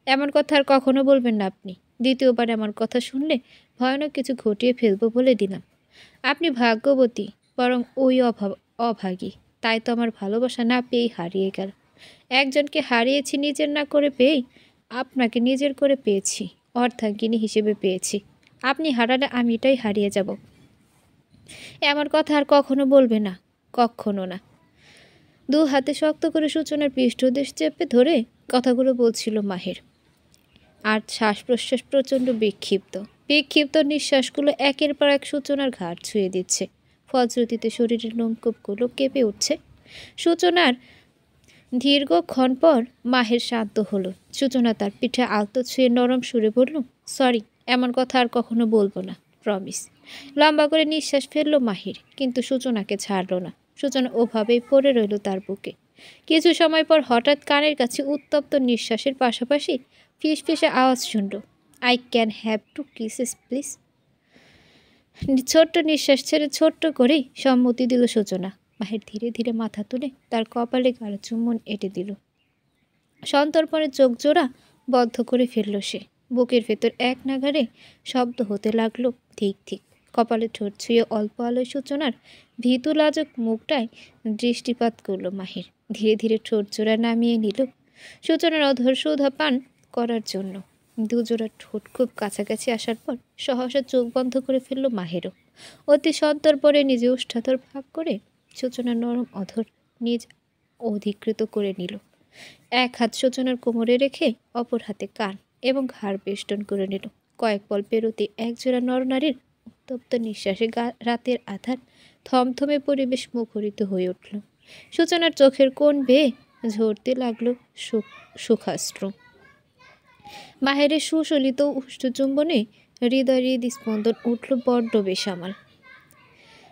এমন কথা আর কখনো বলবেন না আপনি। দ্বিতীয়বার আমার কথা শুনলে ভয়ানক কিছু ঘটিয়ে ফেলবো বলে দিলাম। আপনি ভাগ্যবতী, বরং ওই অভাগী। তাই তো আমার ভালোবাসা না পেয়েই হারিয়ে গেল। একজনকে হারিয়েছি নিজের না করে পেয়েই আপনাকে নিজের করে পেয়েছি, অর্ধাঙ্গিনী হিসেবে পেয়েছি। আপনি হারালে আমি এটাই হারিয়ে যাব। এমন কথা আর কখনো বলবে না, কখনো না। দু হাতে শক্ত করে সূচনার পৃষ্ঠদেশ চেপে ধরে কথাগুলো বলছিল মাহের। আর শ্বাস প্রশ্বাস প্রচণ্ড বিক্ষিপ্ত নিঃশ্বাসগুলো একের পর এক সূচনার ঘাট ছুঁয়ে দিচ্ছে। ফলশ্রুতিতে শরীরের লোমকূপগুলো কেঁপে উঠছে। সূচনার দীর্ঘক্ষণ পর মাহের শান্ত হলো। সূচনা তার পিঠে আলতো ছুঁয়ে নরম সুরে বলল, সরি, এমন কথা আর কখনো বলবো না, প্রমিস। লম্বা করে নিঃশ্বাস ফেললো মাহির, কিন্তু সূচনাকে ছাড়ল না। সূচনা ওভাবেই পড়ে রইল তার বুকে। কিছু সময় পর হঠাৎ কানের কাছে উত্তপ্ত নিঃশ্বাসের পাশাপাশি ফিসফিসে আওয়াজ শুনল, I can have to kisses please. ছোট্ট নিঃশ্বাস ছেড়ে ছোট্ট করেই সম্মতি দিল সূচনা। মাহির ধীরে ধীরে মাথা তুলে তার কপালে গাঢ় চুম্বন এঁটে দিল। সন্তর্পণে চোখ জোড়া বদ্ধ করে ফেলল সে। বুকের ভেতর এক নাগাড়ে শব্দ হতে লাগলো, ঠিক ঠিক। কপালে ঠোঁট ছুঁয়ে অল্প আলোয় সূচনার ভীতু লাজক মুখটায় দৃষ্টিপাত করল মাহির। ধীরে ধীরে ঠোঁট জোড়া নামিয়ে নিল সূচনার অধর সুধা পান করার জন্য। দুজোড়া ঠোঁট খুব কাছাকাছি আসার পর সহসা চোখ বন্ধ করে ফেলল মাহেরও। অতি সন্তর্পণে নিজে ওষ্ঠাধর ভাগ করে সূচনার নরম অধর নিজ অধিকৃত করে নিল। এক হাত সূচনার কোমরে রেখে অপর হাতে কান এবং ঘাড় বেষ্টন করে নিল। কয়েক পল পেরোতে একজোড়া নরনারীর উত্তপ্ত নিঃশ্বাসে রাতের আধার থমথমে পরিবেশ মুখরিত হয়ে উঠল। সূচনার চোখের কোণ বেয়ে ঝরতে লাগলো সুখাশ্রু। মাহেরের সুশলিত উষ্ঠচুম্বনে হৃদয় স্পন্দন উঠল বড্ড বেসামাল।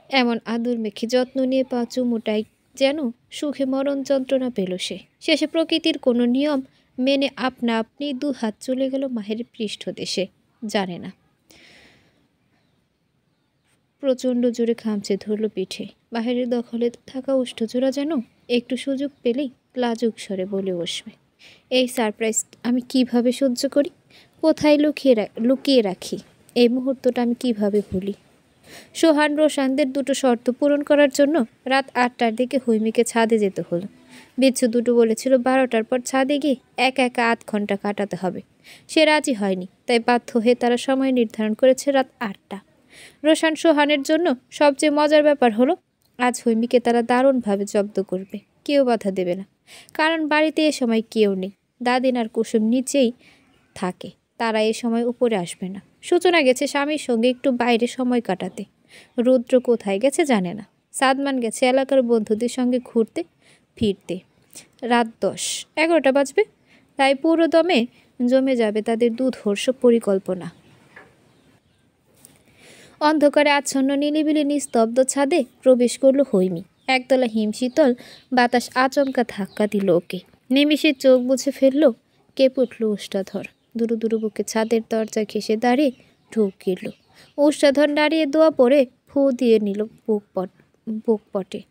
এমন আদর মেখে যত্ন নিয়ে পা চুমুটাই যেন সুখে মরণ যন্ত্রণা পেল সে। শেষে প্রকৃতির কোনো নিয়ম মেনে আপনা আপনি দু হাত চলে গেল মাহের পৃষ্ঠদেশে, জানে না। প্রচণ্ড জোরে খামচে ধরল পিঠে। বাহিরের দখলে থাকা উষ্ঠজোড়া যেন একটু সুযোগ পেলেই লাজুক স্বরে বলে বসবে, এই সারপ্রাইজ আমি কিভাবে সহ্য করি, কোথায় লুকিয়ে রাখি, এই মুহূর্তটা আমি কিভাবে ভুলি। সোহান রোশানদের দুটো শর্ত পূরণ করার জন্য রাত 8টার দিকে হৈমিকে ছাদে যেতে হলো। বিচ্ছু দুটো বলেছিল 12টার পর ছাদে গিয়ে একা আধ ঘন্টা কাটাতে হবে। সে রাজি হয়নি, তাই বাধ্য হয়ে তারা সময় নির্ধারণ করেছে রাত 8টা। রোশান সোহানের জন্য সবচেয়ে মজার ব্যাপার হলো আজ হৈমিকে তারা দারুণভাবে জব্দ করবে। কেউ বাধা দেবে না, কারণ বাড়িতে এ সময় কেউ নেই। দাদিন আর কুসুম নিচেই থাকে, তারা এ সময় উপরে আসবে না। সূচনা গেছে স্বামীর সঙ্গে একটু বাইরে সময় কাটাতে। রুদ্র কোথায় গেছে জানে না। সাদমান গেছে এলাকার বন্ধুদের সঙ্গে ঘুরতে ফিরতে। রাত 10-11টা বাজবে, তাই পুরো দমে জমে যাবে তাদের দুধর্ষ পরিকল্পনা। অন্ধকারে আচ্ছন্ন নিলিবিলি নিস্তব্ধ ছাদে প্রবেশ করল হৈমি। একতলা হিমশীতল বাতাস আচমকা ধাক্কা দিল ওকে। নিমিষে চোখ বুঝে ফেলল, কেঁপে উঠল উষ্টাধর। দুরু দুরু বুকে ছাদের দরজা ঘেঁষে দাঁড়িয়ে ঢুক গেল। উষ্টাধর দাঁড়িয়ে দোয়া পরে ফু দিয়ে নিল বুক পটে।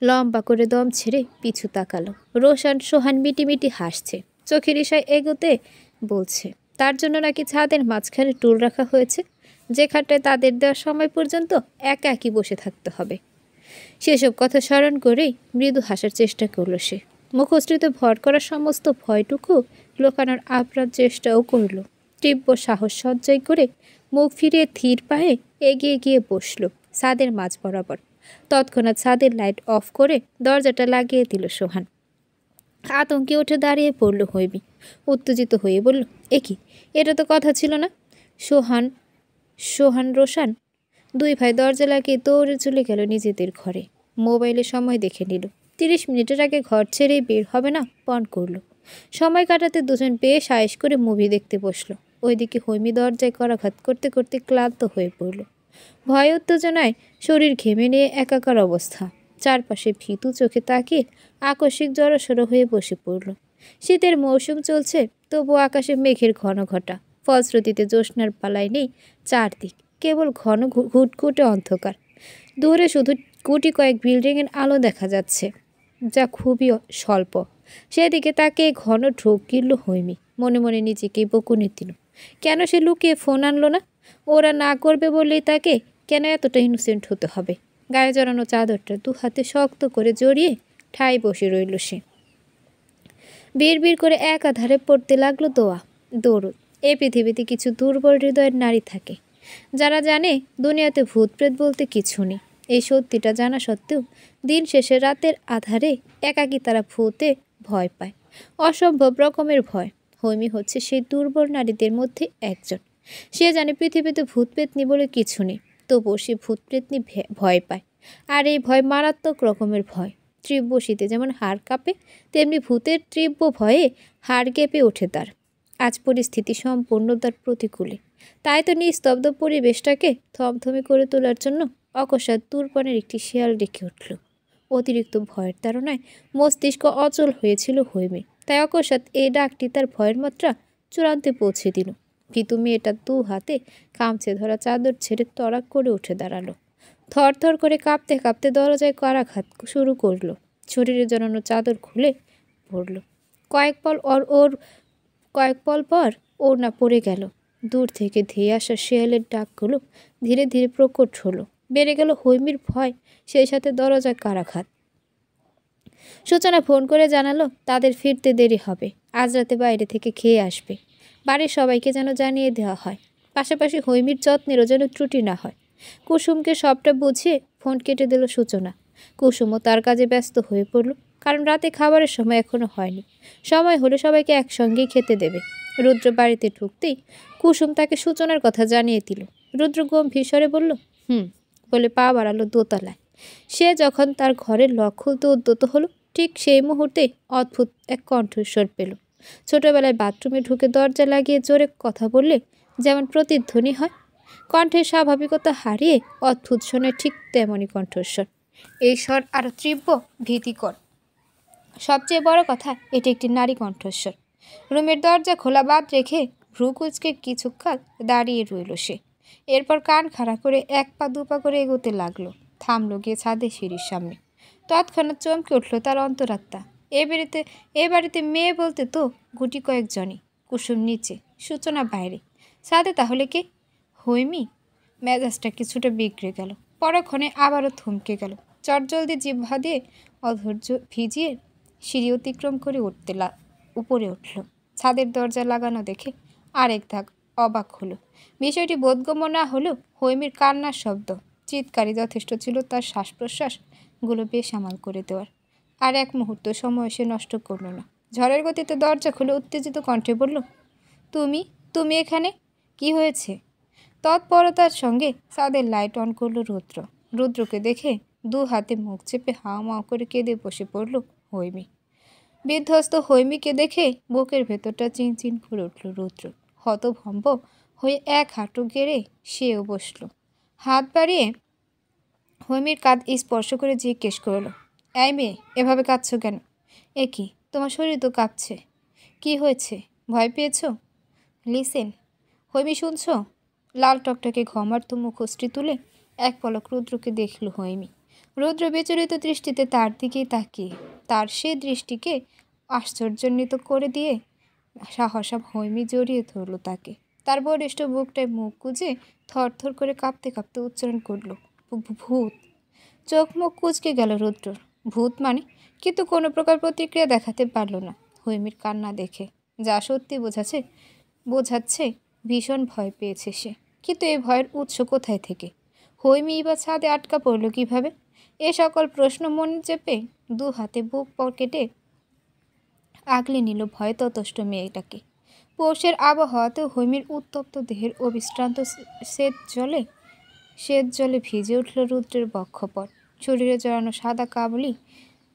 লম্বা করে দম ছেড়ে পিছু তাকালো। রোশান সোহান মিটিমিটি হাসছে। চোখের ইশায় এগোতে বলছে তার জন্য নাকি ছাদের মাঝখানে টুল রাখা হয়েছে, যেখানটায় তাদের দেওয়ার সময় পর্যন্ত একা একই বসে থাকতে হবে। সেসব কথা স্মরণ করেই মৃদু হাসার চেষ্টা করল সে। মুখশ্রীতে ভর করা সমস্ত ভয়টুকু লোকানোর আপ্রাণ চেষ্টাও করল। তীব্র সাহস সঞ্চয় করে মুখ ফিরিয়ে ধীর পায়ে এগিয়ে গিয়ে বসল ছাদের মাঝ বরাবর। তৎক্ষণাৎ ছাদের লাইট অফ করে দরজাটা লাগিয়ে দিল সোহান। আতঙ্কে উঠে দাঁড়িয়ে পড়ল হৈমি। উত্তেজিত হয়ে বলল, এ কি, এটা তো কথা ছিল না। সোহান রোশান দুই ভাই দরজা লাগিয়ে দৌড়ে চলে গেল নিজেদের ঘরে। মোবাইলে সময় দেখে নিল। 30 মিনিটের আগে ঘর ছেড়েই বের হবে না পণ করল। সময় কাটাতে দুজন বেশ আয়েশ করে মুভি দেখতে বসলো। ওইদিকে হৈমি দরজায় করাঘাত করতে করতে ক্লান্ত হয়ে পড়ল। ভয় উত্তেজনায় শরীর ঘেমে নিয়ে একাকার অবস্থা। চারপাশে ভীতু চোখে তাকিয়ে আকস্মিক জড়সড় হয়ে বসে পড়ল। শীতের মৌসুম চলছে, তবু আকাশে মেঘের ঘন ঘটা। ফলশ্রুতিতে জ্যোৎস্নার পালায় নেই চারদিক, কেবল ঘন ঘুটঘুটে অন্ধকার। দূরে শুধু গুটি কয়েক বিল্ডিংয়ের আলো দেখা যাচ্ছে, যা খুবই স্বল্প। সেদিকে তাকে ঘন ঢোক গিলল হৈমি। মনে মনে নিজেকেই বকুনি দিল। কেন সে লুকিয়ে ফোন আনলো না? ওরা না করবে বললেই তাকে কেন এতটা ইনোসেন্ট হতে হবে? গায়ে জড়ানো চাদরটা 2 হাতে শক্ত করে জড়িয়ে ঠায় বসে রইল সে। বিড় করে একাধারে পড়তে লাগলো দৌড়। এ পৃথিবীতে কিছু দুর্বল হৃদয়ের নারী থাকে, যারা জানে দুনিয়াতে ভূত প্রেত বলতে কিছু নেই। এই সত্যিটা জানা সত্ত্বেও দিন শেষে রাতের আধারে একাকী তারা ভূতে ভয় পায়, অসম্ভব রকমের ভয়। হৈমি হচ্ছে সেই দুর্বল নারীদের মধ্যে একজন। সে জানে পৃথিবীতে ভূত প্রেতনি বলে কিছু নেই, তবুও সে ভূত প্রেতনি ভয় পায়। আর এই ভয় মারাত্মক রকমের ভয়। তীব্র শীতে যেমন হাড় কাঁপে, তেমনি ভূতের তীব্র ভয়ে হাড় কেঁপে ওঠে তার। আজ পরিস্থিতি সম্পূর্ণ তার প্রতিকূলে। তাই তো নিস্তব্ধ পরিবেশটাকে থমথমে করে তোলার জন্য অকস্মাৎ দূরপানের একটি শেয়াল ডেকে উঠল। অতিরিক্ত ভয়ের তাড়নায় মস্তিষ্ক অচল হয়েছিল হৈমি। তাই অকস্মাৎ এই ডাকটি তার ভয়ের মাত্রা চূড়ান্তে পৌঁছে দিল। ভীতু মেয়েটা 2 হাতে কামচে ধরা চাদর ছেড়ে তড়াক করে উঠে দাঁড়ালো। থরথর করে কাঁপতে কাঁপতে দরজায় করাঘাত শুরু করলো। শরীরে জড়ানো চাদর খুলে পড়ল। কয়েক পল পর ওড়না পড়ে গেল। দূর থেকে ধেয়ে আসা শেয়ালের ডাকগুলো ধীরে ধীরে প্রকট হলো। বেড়ে গেল হৈমির ভয়, সেই সাথে দরজায় কারাঘাত। সূচনা ফোন করে জানালো তাদের ফিরতে দেরি হবে, আজ রাতে বাইরে থেকে খেয়ে আসবে। বাড়ির সবাইকে যেন জানিয়ে দেওয়া হয়। পাশাপাশি হৈমির যত্নেরও যেন ত্রুটি না হয়। কুসুমকে সবটা বুঝিয়ে ফোন কেটে দিল সূচনা। কুসুমও তার কাজে ব্যস্ত হয়ে পড়ল, কারণ রাতে খাবারের সময় এখনো হয়নি। সময় হলে সবাইকে একসঙ্গেই খেতে দেবে। রুদ্র বাড়িতে ঢুকতেই কুসুম তাকে সূচনার কথা জানিয়ে দিল। রুদ্র গম্ভীর স্বরে বলল, বলে পা বাড়ালো দোতলায়। সে যখন তার ঘরের লক খুলতে উদ্যত হলো, ঠিক সেই মুহূর্তেই অদ্ভুত এক কণ্ঠস্বর পেল। ছোটবেলায় বাথরুমে ঢুকে দরজা লাগিয়ে জোরে কথা বললে যেমন প্রতিধ্বনি হয়, কণ্ঠের স্বাভাবিকতা হারিয়ে অদ্ভুত শোনে ঠিক তেমনই কণ্ঠস্বর। এই স্বর আরও তীব্র, ভীতিকর। সবচেয়ে বড় কথা, এটি একটি নারী কণ্ঠস্বর। রুমের দরজা খোলা বাদ রেখে ভ্রু কুঁচকে কিছুকাল দাঁড়িয়ে রইল সে। এরপর কান খাড়া করে 1 পা 2 পা করে এগোতে লাগলো। থামলো গিয়ে ছাদে সিঁড়ির সামনে। তৎক্ষণাৎ চমকে উঠল তার অন্তরাত্মা। এ বাড়িতে মেয়ে বলতে তো গুটি কয়েকজনই। কুসুম নিচে, সূচনা বাইরে, ছাদে তাহলে কে? হৈমি। মেজাজটা কিছুটা বিগড়ে গেল। পরক্ষণে আবারও থমকে গেল। চটজলদি জিহ্বা দিয়ে অধৈর্য ভিজিয়ে সিঁড়ি অতিক্রম করে উপরে উঠল। ছাদের দরজা লাগানো দেখে আরেক ধাক অবাক হলো। বিষয়টি বোধগম্য না হলেও হৈমির কান্নার শব্দ, চিৎকারই যথেষ্ট ছিল তার শ্বাস প্রশ্বাসগুলো বেসামাল করে দেওয়ার। আর এক মুহূর্ত সময় সে নষ্ট করল না। ঝড়ের গতিতে দরজা খুলে উত্তেজিত কণ্ঠে বলল, তুমি এখানে? কি হয়েছে? তৎপরতার সঙ্গে ছাদের লাইট অন করলো রুদ্র। রুদ্রকে দেখে 2 হাতে মুখ চেপে হাওমাও করে কেঁদে বসে পড়ল হৈমি। বিধ্বস্ত হৈমিকে দেখে বুকের ভেতরটা চিনচিন করে উঠল রুদ্র। হতভম্ব হয়ে 1 হাঁটু গেড়ে সেও বসল। হাত বাড়িয়ে হৈমির কাঁধ স্পর্শ করে জিজ্ঞেস করল, এই মেয়ে, এভাবে কাঁদছো কেন? এ কি, তোমার শরীর তো কাঁপছে। কি হয়েছে? ভয় পেয়েছ? লিসেন, হৈমি শুনছ? লাল টকটকে ঘমার্ত মুখশ্রী তুলে 1 পলক রুদ্রকে দেখল হৈমি। রুদ্র বিচলিত দৃষ্টিতে তার দিকেই তাকিয়ে। তার সে দৃষ্টিকে আশ্চর্যান্বিত করে দিয়ে সাহসা হৈমি জড়িয়ে ধরল তাকে। তার বলিষ্ঠ বুকটায় মুখ গুজে থরথর করে কাঁপতে কাঁপতে উচ্চারণ করল, ভূত। চোখ মুখ কুঁচকে গেল রুদ্রর। ভূত মানে? কিন্তু কোনো প্রকার প্রতিক্রিয়া দেখাতে পারল না হৈমির কান্না দেখে, যা সত্যি বোঝাচ্ছে ভীষণ ভয় পেয়েছে সে। কিন্তু এই ভয়ের উৎস কোথায় থেকে? হৈমি বা ছাদে আটকা পড়ল কিভাবে? এ সকল প্রশ্ন মনে চেপে দু হাতে বুক পকেটে আগলে নিল ভয়ে ততষ্ট মেয়েটাকে। পৌষের আবহাওয়াতেও হৈমির উত্তপ্ত দেহের অবিশ্রান্ত শ্বেত জলে ভিজে উঠল রুদ্রের বক্ষপট। শরীরে জড়ানো সাদা কাবলি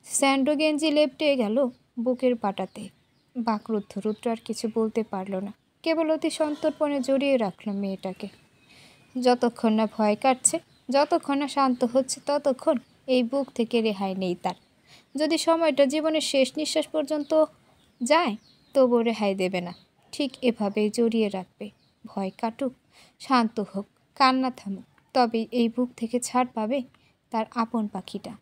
স্যান্ডো গেঞ্জি লেপটে গেল বুকের পাটাতে। বাকরুদ্ধ রুদ্র আর কিছু বলতে পারল না, কেবল অতি সন্তর্পণে জড়িয়ে রাখল মেয়েটাকে। যতক্ষণ না ভয় কাটছে, যতক্ষণ না শান্ত হচ্ছে, ততক্ষণ এই বুক থেকে রেহাই নেই তার। যদি সময়টা জীবনের শেষ নিঃশ্বাস পর্যন্ত যায়, তবু রেহাই দেবে না। ঠিক এভাবেই জড়িয়ে রাখবে। ভয় কাটুক, শান্ত হোক, কান্না থামুক, তবেই এই বুক থেকে ছাড় পাবে তার আপন পাখিটা।